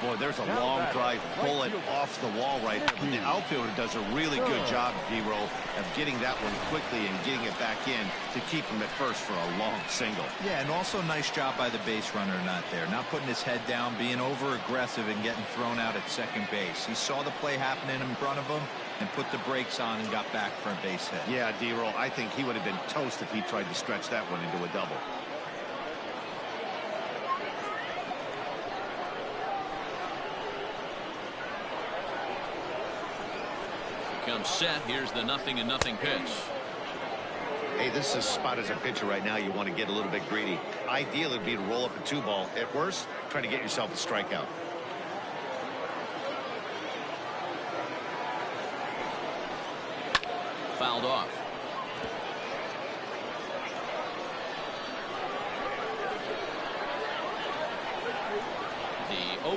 Boy, there's a long drive bullet off the wall right there. But the outfielder does a really good job, D-Roll, of getting that one quickly and getting it back in to keep him at first for a long single. Yeah, and also nice job by the base runner not there. Not putting his head down, being over-aggressive and getting thrown out at second base. He saw the play happening in front of him and put the brakes on and got back for a base hit. Yeah, D-Roll, I think he would have been toast if he tried to stretch that one into a double. Comes set. Here's the 0-0 pitch. Hey, this is a spot as a pitcher right now. You want to get a little bit greedy. Ideal would be to roll up a 2-ball. At worst, try to get yourself a strikeout. Fouled off.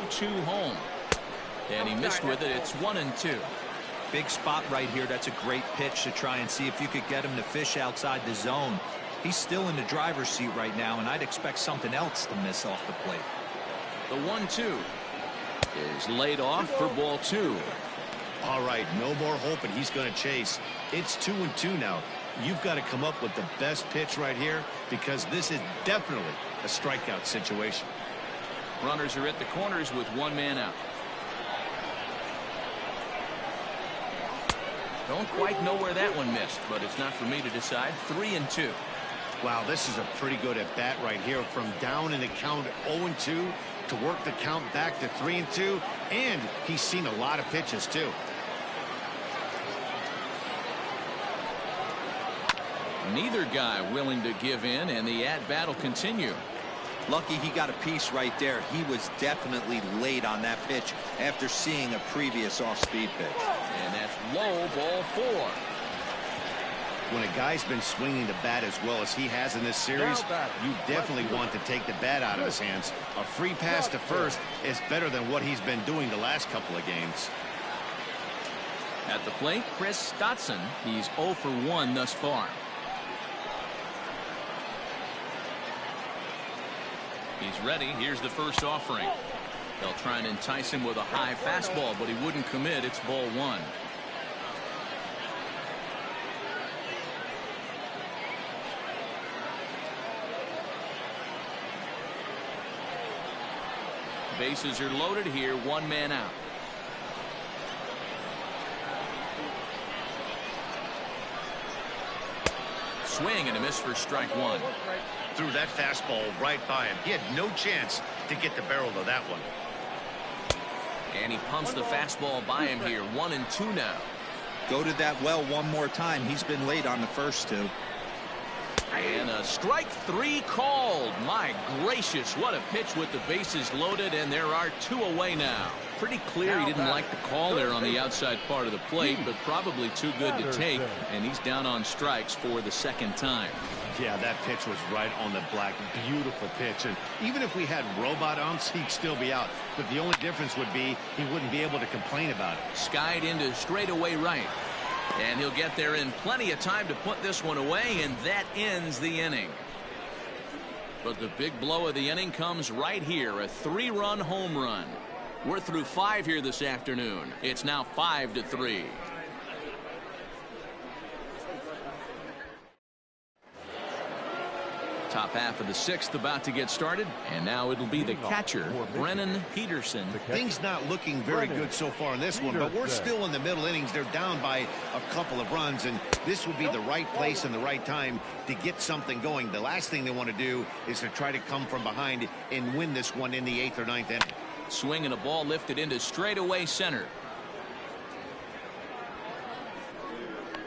0-2 home. And he missed with it. It's 1-2. Big spot right here. That's a great pitch to try and see if you could get him to fish outside the zone. He's still in the driver's seat right now, and I'd expect something else to miss off the plate. The 1-2 is laid off for ball 2. All right, no more hoping he's going to chase. It's 2-2 now. You've got to come up with the best pitch right here, because this is definitely a strikeout situation. Runners are at the corners with one man out. Don't quite know where that one missed, but it's not for me to decide. 3-2. Wow, this is a pretty good at bat right here, from down in the count 0-2 to work the count back to 3-2, and he's seen a lot of pitches too. Neither guy willing to give in, and the at-bat will continue. Lucky he got a piece right there. He was definitely late on that pitch after seeing a previous off-speed pitch. And that's low, ball 4. When a guy's been swinging the bat as well as he has in this series, you definitely want to take the bat out of his hands. A free pass to first is better than what he's been doing the last couple of games. At the plate, Chris Stotson. He's 0 for 1 thus far. He's ready. Here's the first offering. They'll try and entice him with a high fastball, but he wouldn't commit. It's ball 1. Bases are loaded here. One man out. Swing and a miss for strike 1. Threw that fastball right by him. He had no chance to get the barrel of that one. And he pumps the fastball by him here. 1-2 now. Go to that well one more time. He's been late on the first two. And a strike 3 called. My gracious, what a pitch with the bases loaded, and there are 2 away now. Pretty clear he didn't like the call there on the outside part of the plate, but probably too good to take, and he's down on strikes for the second time. Yeah, that pitch was right on the black. Beautiful pitch. And even if we had robot umps, he'd still be out. But the only difference would be he wouldn't be able to complain about it. Skied into straightaway right. And he'll get there in plenty of time to put this one away, and that ends the inning. But the big blow of the inning comes right here, a 3-run home run. We're through 5 here this afternoon. It's now 5-3. Top half of the 6th about to get started, and now it'll be the catcher, Brennan Peterson. Things not looking very good so far in this one, but we're still in the middle innings. They're down by a couple of runs, and this would be the right place and the right time to get something going. The last thing they want to do is to try to come from behind and win this one in the 8th or 9th inning. Swing and a ball lifted into straightaway center.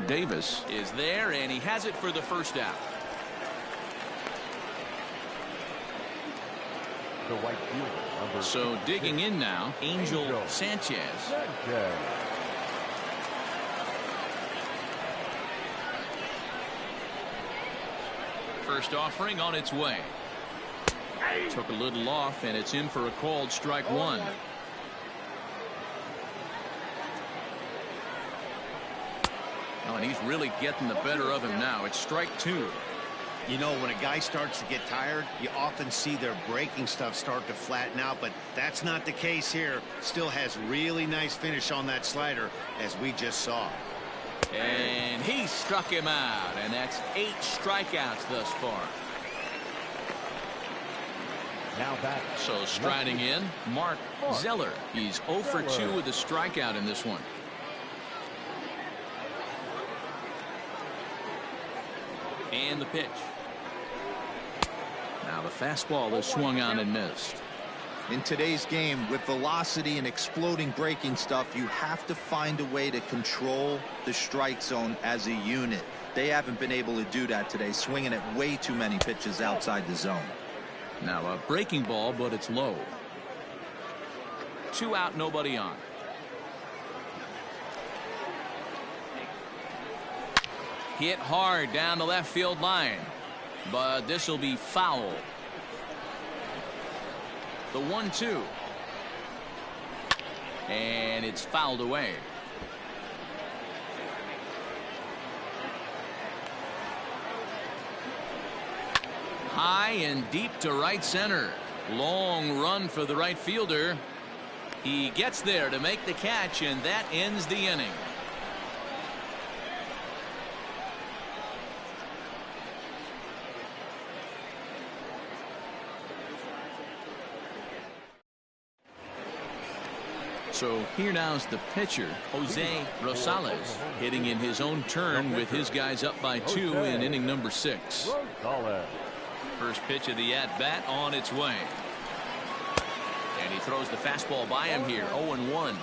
Davis is there, and he has it for the first out. So digging in now, Angel Sanchez. First offering on its way. Took a little off, and it's in for a called strike 1. Oh, and he's really getting the better of him now. It's strike 2. You know, when a guy starts to get tired, you often see their breaking stuff start to flatten out, but that's not the case here. Still has really nice finish on that slider, as we just saw. And he struck him out, and that's 8 strikeouts thus far. Now back. So striding in, Mark Zeller. He's 0 for 2 with a strikeout in this one. And the pitch. Now the fastball is swung on and missed. In today's game, with velocity and exploding breaking stuff, you have to find a way to control the strike zone as a unit. They haven't been able to do that today, swinging at way too many pitches outside the zone. Now a breaking ball, but it's low. 2 out, nobody on. Hit hard down the left field line, but this will be foul. The 1-2. And it's fouled away. High and deep to right center. Long run for the right fielder. He gets there to make the catch, and that ends the inning. So here now's the pitcher, Rosales, hitting in his own turn with his guys up by 2 in inning number 6. First pitch of the at-bat on its way. And he throws the fastball by him here, 0-1.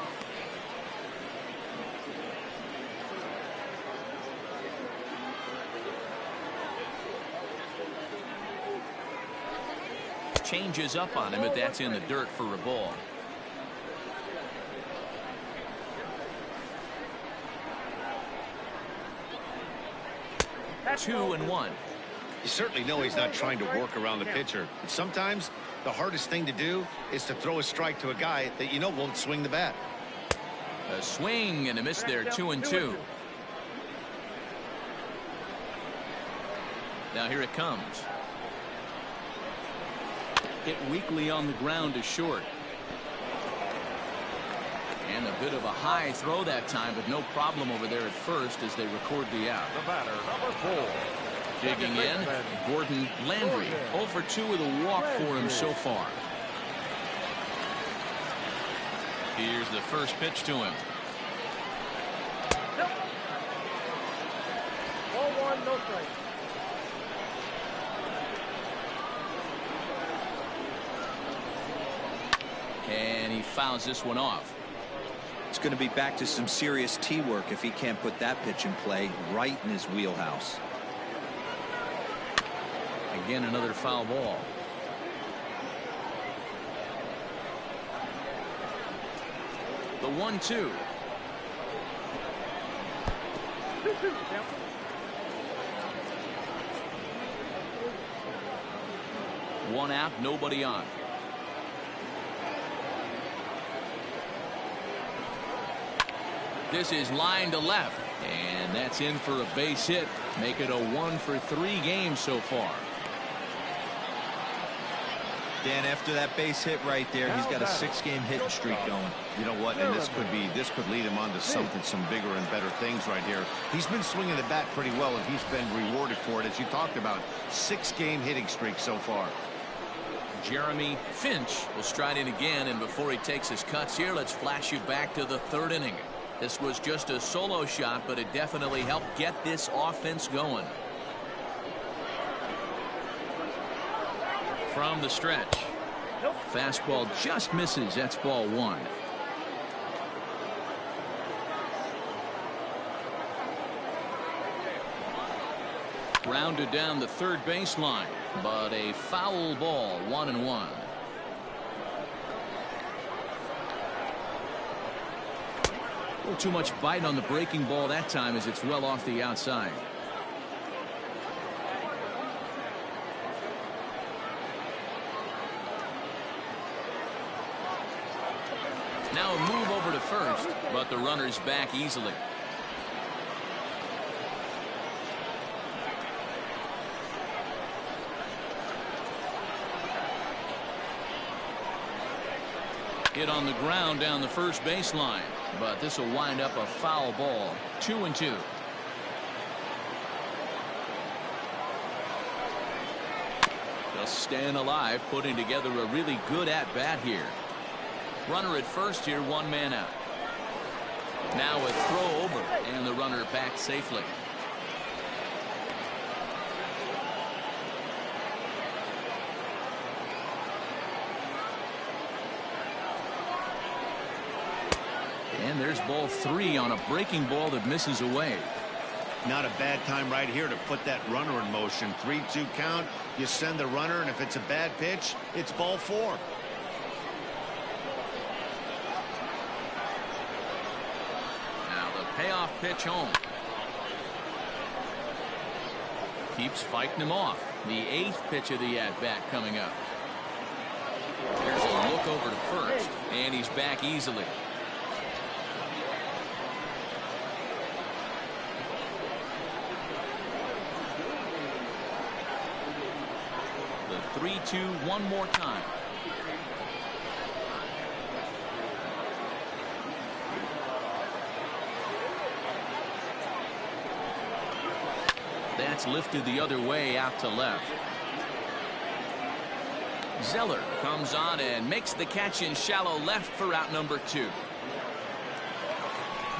Changes up on him, but that's in the dirt for a ball. That's 2-1. You certainly know he's not trying to work around the pitcher. But sometimes the hardest thing to do is to throw a strike to a guy that you know won't swing the bat. A swing and a miss there, 2-2. Now here it comes. Hit weakly on the ground to short. And a bit of a high throw that time, but no problem over there at first as they record the out. The batter, number 4. Digging in, Gordon Landry. 0 for 2 with a walk for him so far. Here's the first pitch to him. Ball 1, no strike. And he fouls this one off. It's going to be back to some serious tee work if he can't put that pitch in play right in his wheelhouse. Again, another foul ball. The 1-2. One out, nobody on. This is line to left, and that's in for a base hit. Make it a 1 for 3 game so far. Dan, after that base hit right there, he's got a 6-game hitting streak going. You know what? And this could lead him on to something, some bigger and better things right here. He's been swinging the bat pretty well, and he's been rewarded for it, as you talked about. 6-game hitting streak so far. Jeremy Finch will stride in again, and before he takes his cuts here, let's flash you back to the 3rd inning. This was just a solo shot, but it definitely helped get this offense going. From the stretch. Fastball just misses. That's ball 1. Grounded down the third baseline, but a foul ball, 1-1. A little too much bite on the breaking ball that time as it's well off the outside. Now a move over to first, but the runner's back easily. Hit on the ground down the first baseline, but this will wind up a foul ball. 2-2. Just staying alive, putting together a really good at-bat here. Runner at first here, 1 man out. Now a throw over, and the runner back safely. And there's ball 3 on a breaking ball that misses away. Not a bad time right here to put that runner in motion. 3-2 count. You send the runner, and if it's a bad pitch, it's ball 4. Now the payoff pitch home. Keeps fighting him off. The 8th pitch of the at-bat coming up. There's a look over to first, and he's back easily. 3-2 one more time. That's lifted the other way out to left. Zeller comes on and makes the catch in shallow left for out number 2.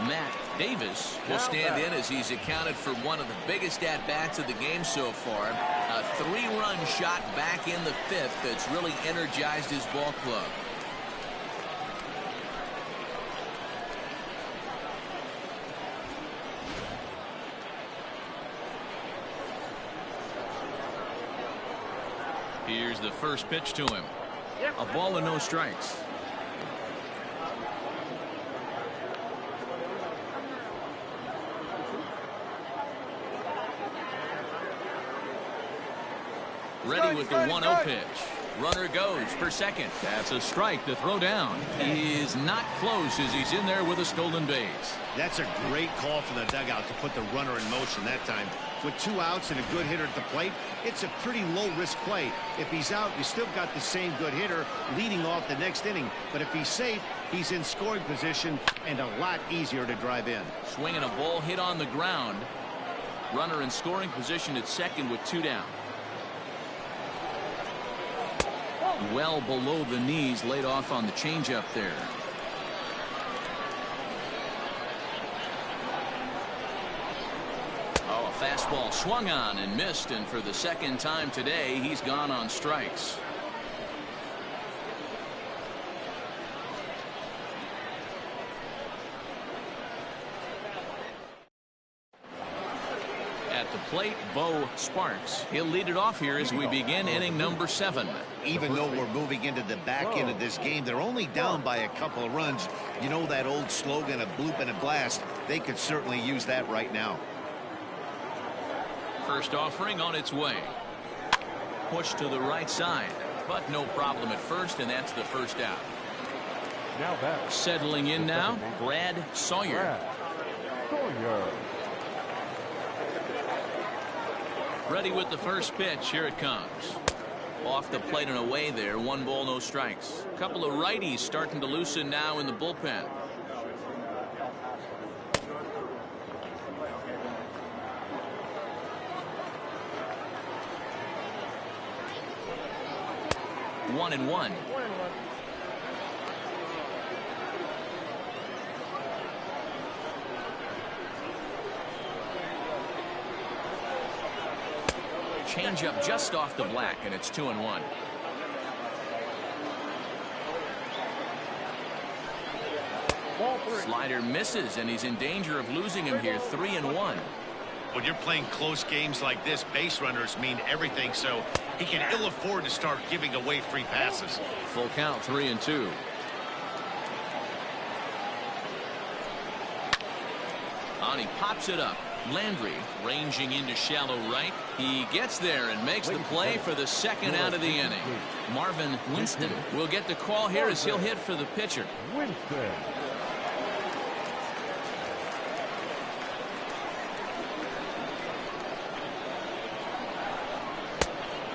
Matt Davis will stand in as he's accounted for one of the biggest at-bats of the game so far. A 3-run shot back in the 5th that's really energized his ball club. Here's the first pitch to him. A ball and no strikes. Ready with the 1-0 pitch. Runner goes for second. That's a strike to throw down. He is not close as he's in there with a stolen base. That's a great call from the dugout to put the runner in motion that time. With 2 outs and a good hitter at the plate, it's a pretty low-risk play. If he's out, you still got the same good hitter leading off the next inning. But if he's safe, he's in scoring position and a lot easier to drive in. Swinging a ball hit on the ground. Runner in scoring position at second with 2 down. Well below the knees, laid off on the changeup there. Oh, a fastball swung on and missed, and for the second time today, he's gone on strikes. At the plate, Bo Sparks. He'll lead it off here as we begin inning number 7. Even though we're moving into the back end of this game, they're only down by a couple of runs. You know that old slogan, a bloop and a blast. They could certainly use that right now. First offering on its way. Push to the right side, but no problem at first, and that's the first out. Now back. Settling in now, Brad Sawyer. Ready with the first pitch. Here it comes. Off the plate and away there. 1 ball, no strikes. A couple of righties starting to loosen now in the bullpen. One and one. Changeup just off the black, and it's 2-1. Slider misses, and he's in danger of losing him here. 3-1. When you're playing close games like this, base runners mean everything, so he can ill afford to start giving away free passes. Full count, 3-2. On, he pops it up. Landry ranging into shallow right. He gets there and makes the play for the second out of the inning. Marvin Winston will get the call here as he'll hit for the pitcher. Winston.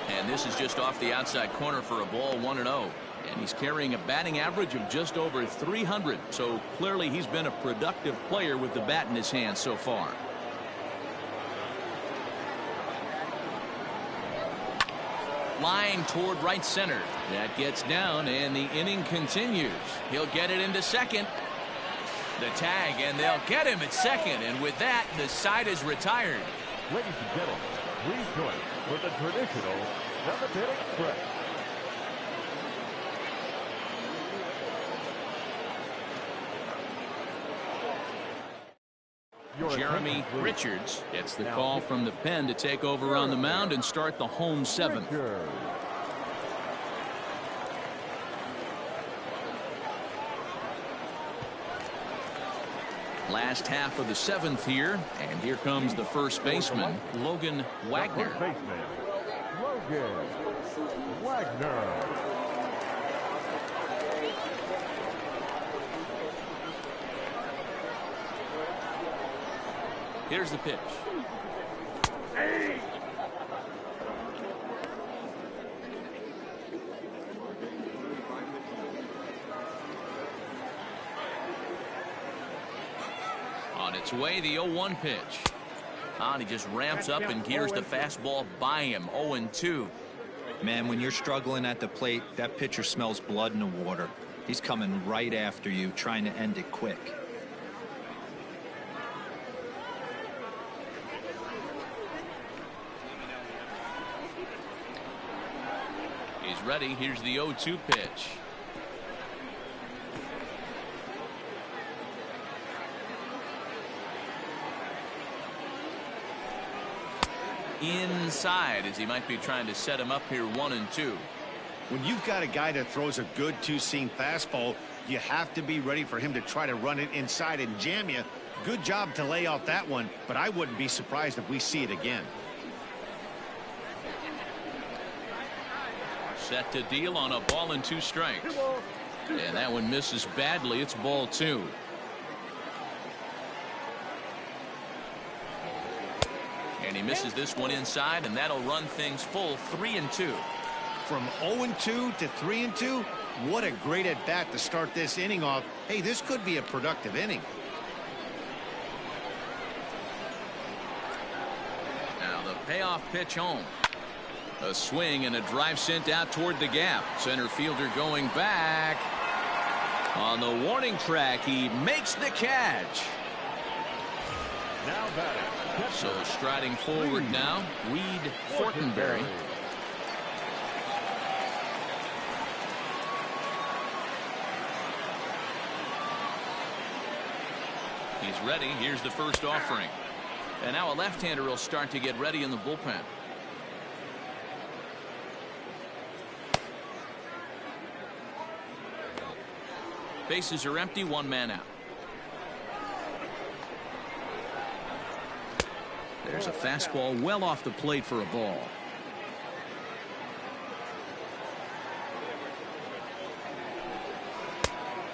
And this is just off the outside corner for a ball, 1-0. And he's carrying a batting average of just over 300. So clearly he's been a productive player with the bat in his hand so far. Line toward right center. That gets down, and the inning continues. He'll get it into second. The tag, and they'll get him at second. And with that, the side is retired. Ladies and gentlemen, please join for the traditional 7th-inning stretch. Jeremy Richards gets the call from the pen to take over on the mound and start the home 7th. Last half of the 7th here, and here comes the first baseman, Logan Wagner. Logan Wagner. Here's the pitch. On its way, the 0-1 pitch. And he just ramps up and gears the fastball by him. 0-2. Man, when you're struggling at the plate, that pitcher smells blood in the water. He's coming right after you, trying to end it quick. He's ready. Here's the 0-2 pitch. Inside, as he might be trying to set him up here. 1-2. When you've got a guy that throws a good two-seam fastball, you have to be ready for him to try to run it inside and jam you. Good job to lay off that one, but I wouldn't be surprised if we see it again. Set to deal on a ball and 2 strikes. And that one misses badly. It's ball 2. And he misses this one inside, and that'll run things full. 3-2. From 0-2 to 3-2, what a great at bat to start this inning off. Hey, this could be a productive inning. Now the payoff pitch home. A swing and a drive sent out toward the gap. Center fielder going back. On the warning track, he makes the catch. Now batting. So striding forward now, Fortenberry. He's ready. Here's the first offering. And now a left-hander will start to get ready in the bullpen. Bases are empty, 1 man out. There's a fastball well off the plate for a ball.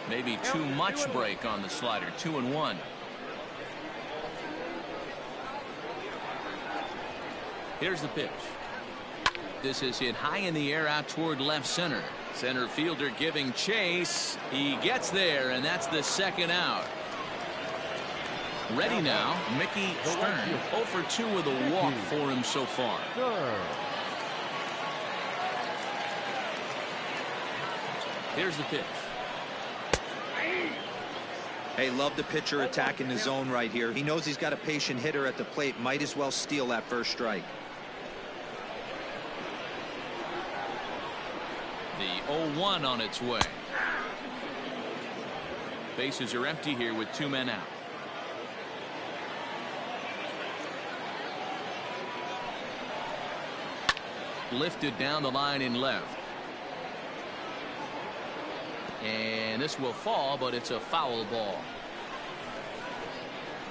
Maybe too much break on the slider. 2-1. Here's the pitch. This is hit high in the air out toward left center. Center fielder giving chase. He gets there, and that's the second out. Ready now, Mickey Stern. 0 for 2 with a walk for him so far. Here's the pitch. Hey, love the pitcher attacking the zone right here. He knows he's got a patient hitter at the plate. Might as well steal that first strike. The 0-1 on its way. Bases are empty here with 2 men out. Lifted down the line in left. And this will fall, but it's a foul ball.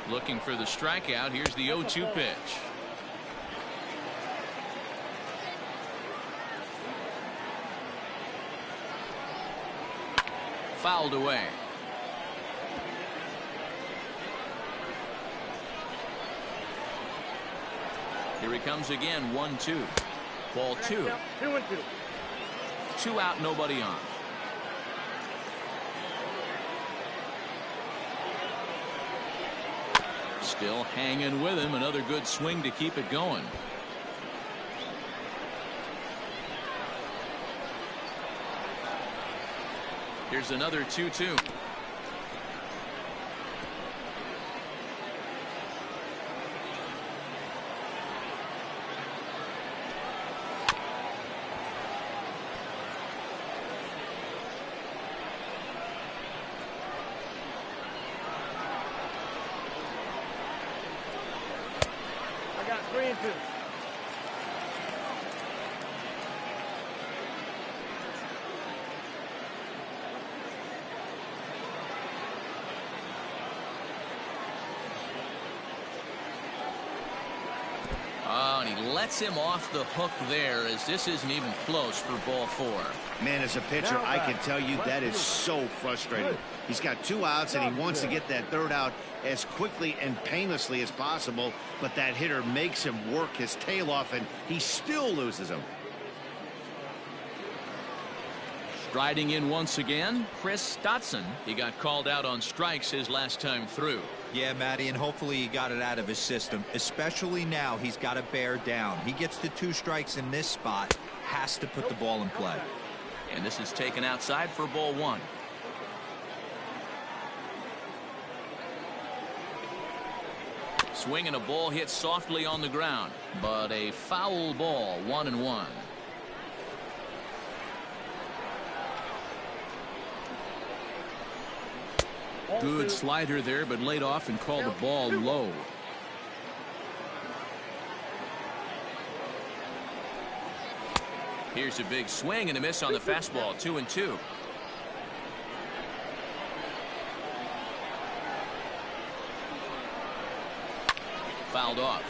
Looking for the strikeout. Here's the 0-2 pitch. Fouled away. Here he comes again. 1-2. Ball 2. 2-2. 2 out, nobody on. Still hanging with him. Another good swing to keep it going. Here's another 2-2. I got 3-2. Oh, and he lets him off the hook there, as this isn't even close for ball 4. Man, as a pitcher, I can tell you that is so frustrating. He's got 2 outs, and he wants to get that 3rd out as quickly and painlessly as possible, but that hitter makes him work his tail off, and he still loses him. Striding in once again, Chris Dotson. He got called out on strikes his last time through. Yeah, Matty, and hopefully he got it out of his system. Especially now, he's got to bear down. He gets the 2 strikes in this spot, has to put the ball in play. And this is taken outside for ball 1. Swing and a ball hit softly on the ground, but a foul ball, 1-1. Good slider there, but laid off and called the ball low. Here's a big swing and a miss on the fastball, 2-2. Fouled off.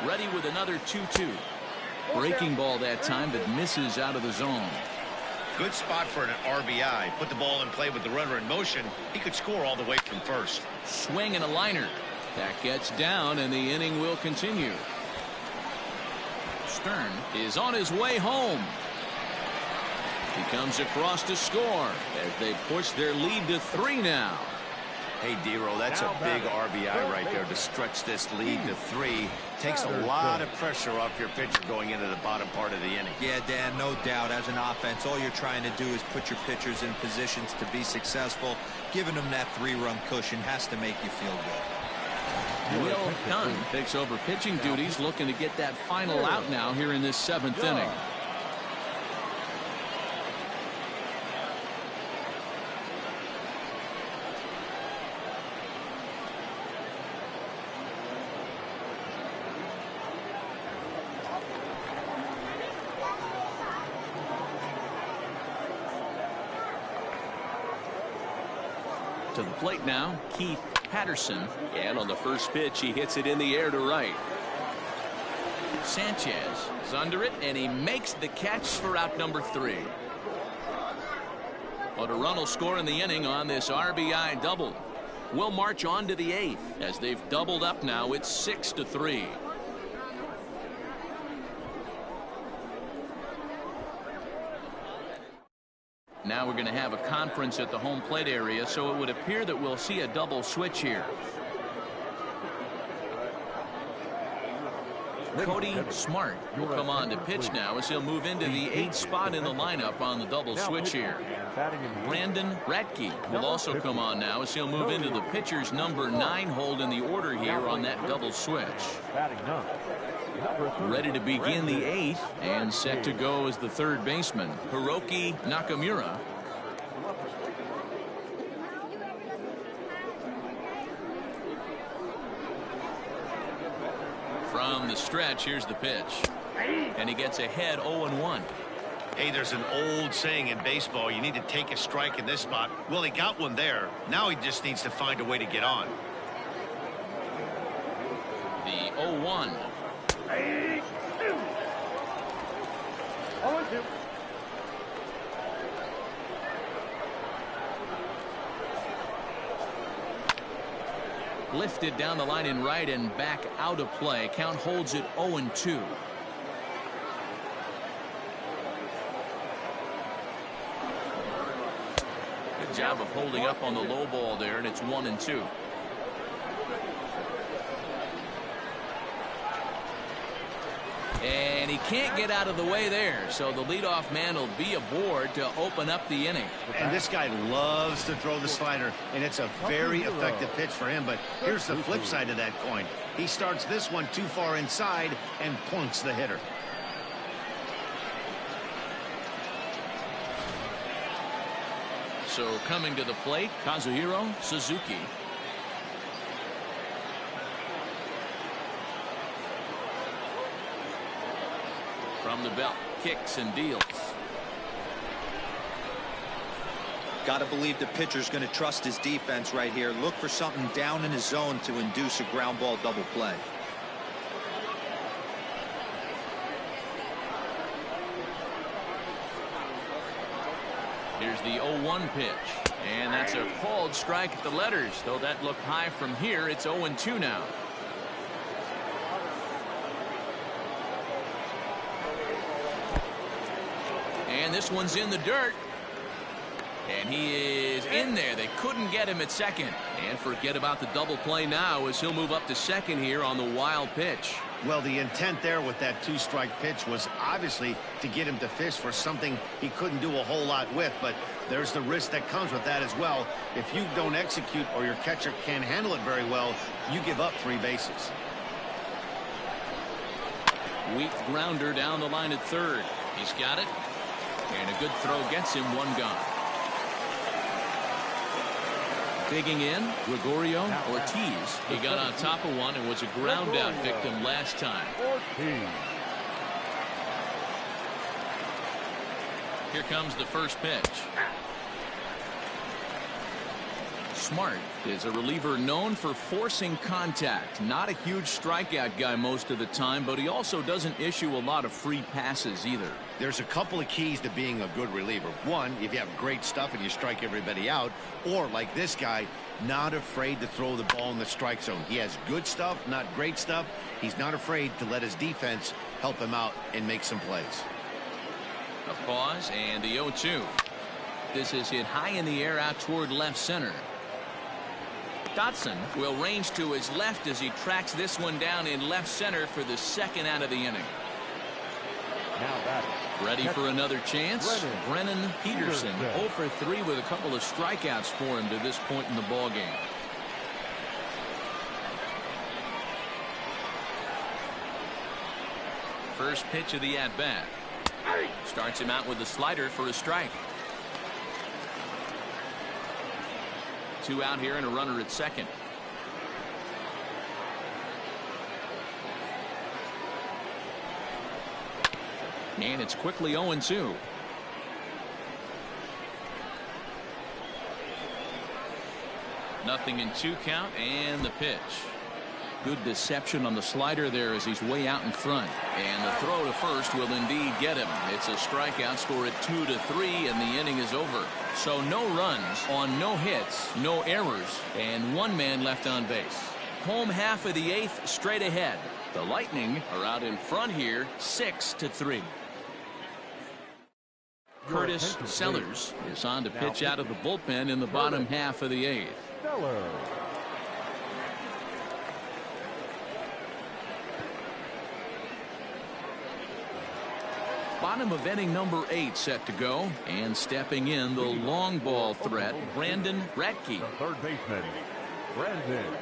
Ready with another 2-2. Breaking ball that time, but misses out of the zone. Good spot for an RBI. Put the ball in play with the runner in motion. He could score all the way from first. Swing and a liner. That gets down, and the inning will continue. Stern is on his way home. He comes across to score as they push their lead to 3 now. Hey, Dero, that's a big RBI right there to stretch this lead to 3. Takes a lot of pressure off your pitcher going into the bottom part of the inning. Yeah, Dan, no doubt. As an offense, all you're trying to do is put your pitchers in positions to be successful. Giving them that 3-run cushion has to make you feel good. Will Dunn takes over pitching duties, looking to get that final out now here in this 7th inning. To the plate now, Heath Patterson, and on the first pitch he hits it in the air to right. Sanchez is under it, and he makes the catch for out number 3. But a run will score in the inning on this RBI double. We'll march on to the 8th as they've doubled up now. It's 6-3. Now we're going to have a conference at the home plate area, so it would appear that we'll see a double switch here. Cody Smart will come on to pitch now as he'll move into the 8th spot in the lineup on the double switch here. Brandon Radke will also come on now as he'll move into the pitcher's number 9 hold in the order here on that double switch. Ready to begin the 8th and set to go as the 3rd baseman, Hiroki Nakamura. From the stretch, here's the pitch. And he gets ahead 0-1. Hey, there's an old saying in baseball, you need to take a strike in this spot. Well, he got one there. Now he just needs to find a way to get on. The 0-1. Lifted down the line in right and back out of play. Count holds it 0-2. Good job of holding up on the low ball there, and it's 1-2. And he can't get out of the way there, so the leadoff man will be aboard to open up the inning. And this guy loves to throw the slider, and it's a very effective pitch for him. But here's the flip side of that coin. He starts this one too far inside and plunks the hitter. So coming to the plate, Kazuhiro Suzuki. From the belt, kicks and deals. Got to believe the pitcher's going to trust his defense right here. Look for something down in his zone to induce a ground ball double play. Here's the 0-1 pitch, and that's a called strike at the letters. Though that looked high from here, it's 0-2 now. And this one's in the dirt. And he is in there. They couldn't get him at second. And forget about the double play now as he'll move up to second here on the wild pitch. Well, the intent there with that two-strike pitch was obviously to get him to fish for something he couldn't do a whole lot with, but there's the risk that comes with that as well. If you don't execute or your catcher can't handle it very well, you give up 3 bases. Weak grounder down the line at third. He's got it. And a good throw gets him 1 gone. Digging in, Gregorio Ortiz. He got on top of one and was a ground out victim last time. Here comes the first pitch. Smart is a reliever known for forcing contact. Not a huge strikeout guy most of the time, but he also doesn't issue a lot of free passes either. There's a couple of keys to being a good reliever. One, if you have great stuff and you strike everybody out, or like this guy, not afraid to throw the ball in the strike zone. He has good stuff, not great stuff. He's not afraid to let his defense help him out and make some plays. A pause and the 0-2. This is hit high in the air out toward left center. Dotson will range to his left as he tracks this one down in left center for the second out of the inning. Ready for another chance? Brennan Peterson 0 for 3 with a couple of strikeouts for him to this point in the ball game. First pitch of the at-bat. Starts him out with a slider for a strike. 2 out here and a runner at second. And it's quickly 0-2. Nothing in 2 count and the pitch. Good deception on the slider there as he's way out in front. And the throw to first will indeed get him. It's a strikeout, score at 2-3, and the inning is over. So no runs on no hits, no errors, and 1 man left on base. Home half of the 8th straight ahead. The Lightning are out in front here 6-3. Curtis Sellers is on to pitch out of the bullpen in the bottom half of the 8th. Bottom of inning number 8 set to go, and stepping in the long ball threat, Brandon Radke. The third baseman, Brandon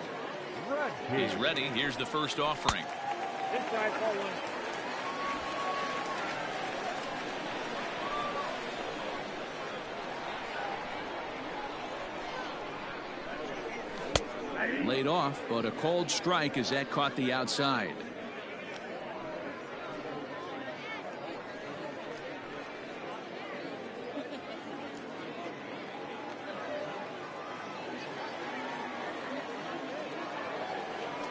Radke. He's ready. Here's the first offering. Inside ball 1. Laid off, but a cold strike as that caught the outside.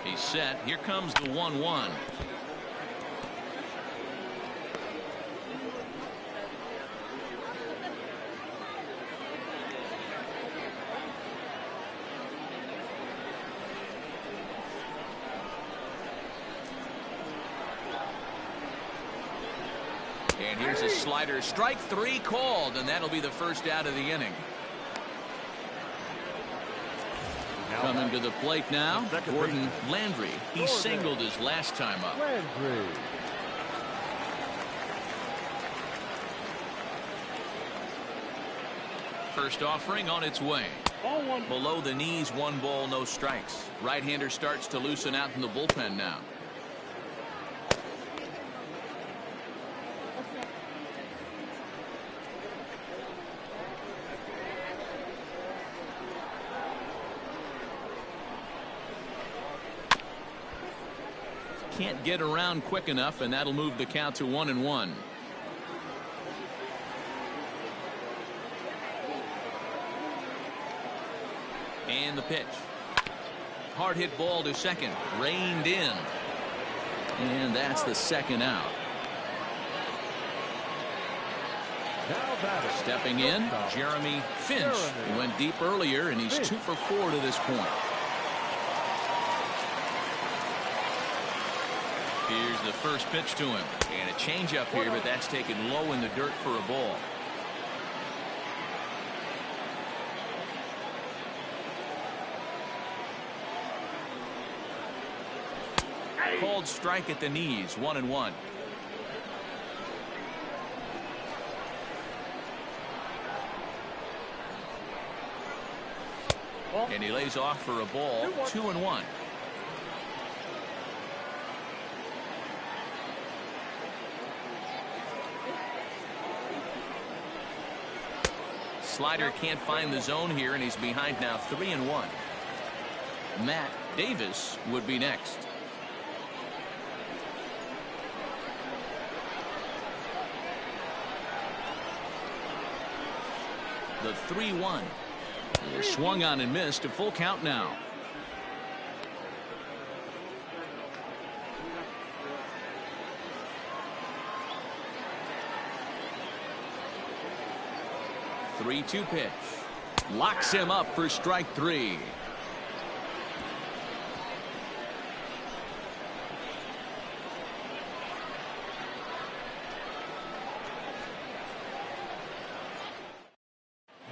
He's set. Here comes the 1-1. And here's a slider. Strike 3 called, and that'll be the first out of the inning. Coming to the plate now, Gordon Landry. He singled his last time up. Landry. First offering on its way. Below the knees, 1 ball, no strikes. Right-hander starts to loosen out in the bullpen now. Can't get around quick enough, and that'll move the count to 1-1. And the pitch. Hard hit ball to second. Reined in. And that's the second out. Stepping in, Jeremy Finch. He went deep earlier, and he's 2 for 4 to this point. Here's the first pitch to him. And a changeup here, but that's taken low in the dirt for a ball. Called strike at the knees, 1-1. And he lays off for a ball, 2-1. Slider can't find the zone here, and he's behind now, 3-1. Matt Davis would be next. The 3-1. Swung on and missed. A full count now. The 3-2 pitch. Locks him up for strike 3.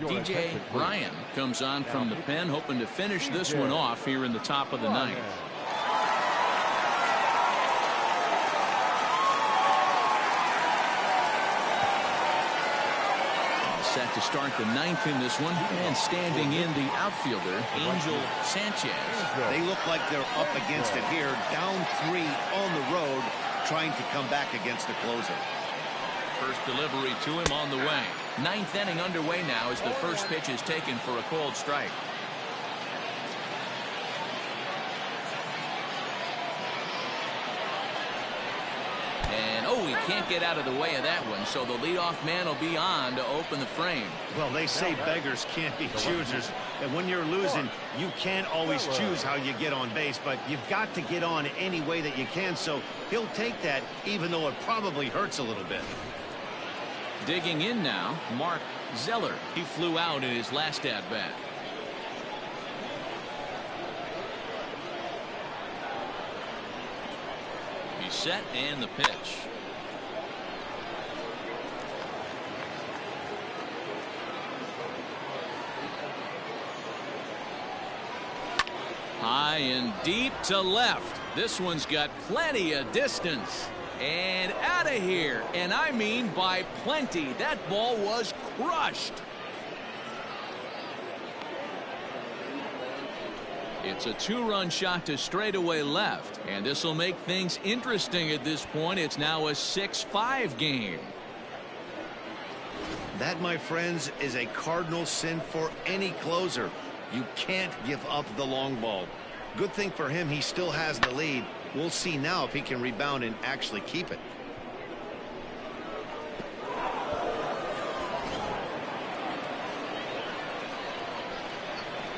DJ Ryan comes on from the pen, hoping to finish this one off here in the top of the ninth. Set to start the ninth in this one, and standing in the outfielder, Angel Sanchez. They look like they're up against it here, down 3 on the road, trying to come back against the closer. First delivery to him on the way. Ninth inning underway now as the first pitch is taken for a called strike. And oh, he can't get out of the way of that one, so the leadoff man will be on to open the frame. Well, they say beggars can't be choosers, and when you're losing, you can't always choose how you get on base, but you've got to get on any way that you can, so he'll take that even though it probably hurts a little bit. Digging in now, Mark Zeller. He flew out in his last at-bat. He's set, and the pitch. High and deep to left. This one's got plenty of distance. And out of here, and I mean by plenty. That ball was crushed. It's a 2-run shot to straightaway left, and this will make things interesting at this point. It's now a 6-5 game. That, my friends, is a cardinal sin for any closer. You can't give up the long ball. Good thing for him, he still has the lead. We'll see now if he can rebound and actually keep it.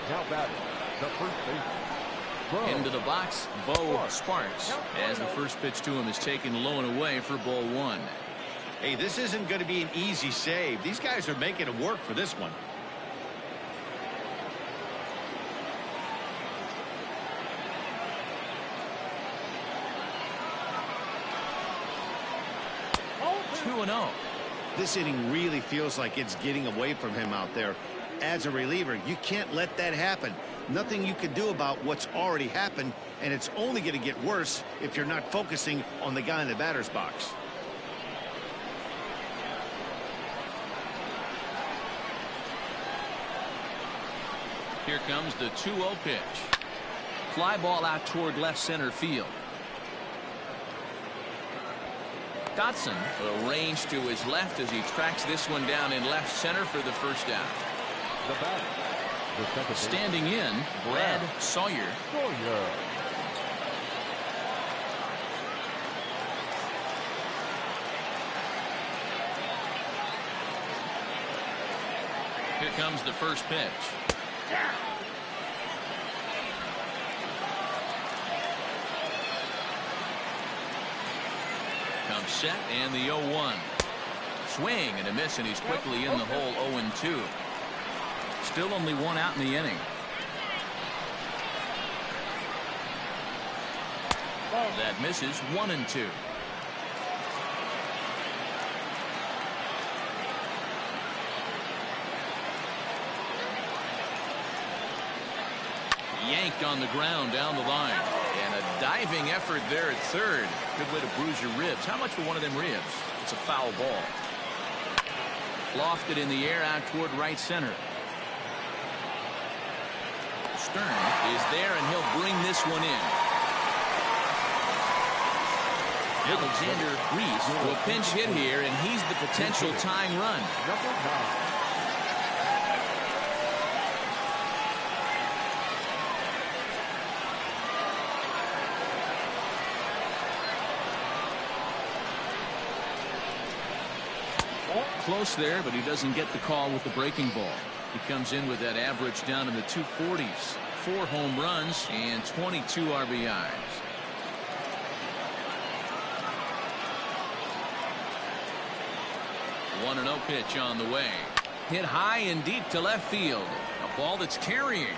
Now batting, the first baseman. Into the box, Bo Sparks, as the first pitch to him is taken low and away for ball 1. Hey, this isn't going to be an easy save. These guys are making it work for this one. This inning really feels like it's getting away from him out there. As a reliever, you can't let that happen. Nothing you can do about what's already happened, and it's only going to get worse if you're not focusing on the guy in the batter's box. Here comes the 2-0 pitch. Fly ball out toward left center field. Dotson arranged to his left as he tracks this one down in left center for the first out. The batter. Standing in, Brad Sawyer. Here comes the first pitch. Comes set, and the 0-1. Swing and a miss, and he's quickly in the hole. 0-2. Still only one out in the inning. That misses 1-2. Yanked on the ground down the line. And a diving effort there at third. Good way to bruise your ribs. How much for one of them ribs? It's a foul ball. Lofted in the air out toward right center. Stern is there, and he'll bring this one in. Alexander Reese will pinch hit here, and he's the potential tying run. Close there, but he doesn't get the call with the breaking ball. He comes in with that average down in the 240s. 4 home runs and 22 RBIs. One 1-0 pitch on the way. Hit high and deep to left field. A ball that's carrying.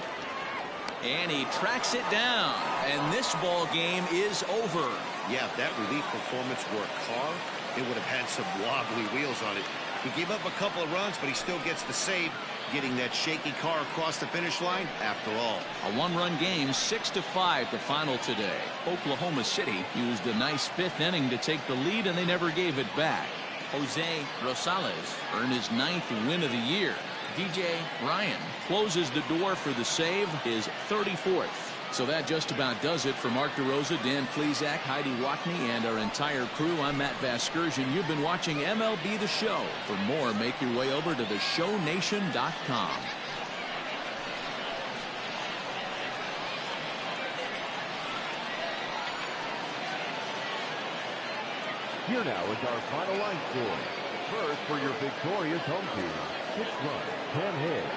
And he tracks it down. And this ball game is over. Yeah, if that relief performance were a car, it would have had some wobbly wheels on it. He gave up a couple of runs, but he still gets the save, getting that shaky car across the finish line after all. A 1-run game, 6-5 the final today. Oklahoma City used a nice 5th inning to take the lead, and they never gave it back. Jose Rosales earned his 9th win of the year. DJ Ryan closes the door for the save, his 34th. So that just about does it for Mark DeRosa, Dan Plesac, Heidi Watney, and our entire crew. I'm Matt Vasgersian. You've been watching MLB The Show. For more, make your way over to theshownation.com. Here now is our final line score. First, for your victorious home team, 6 runs, 10 hits.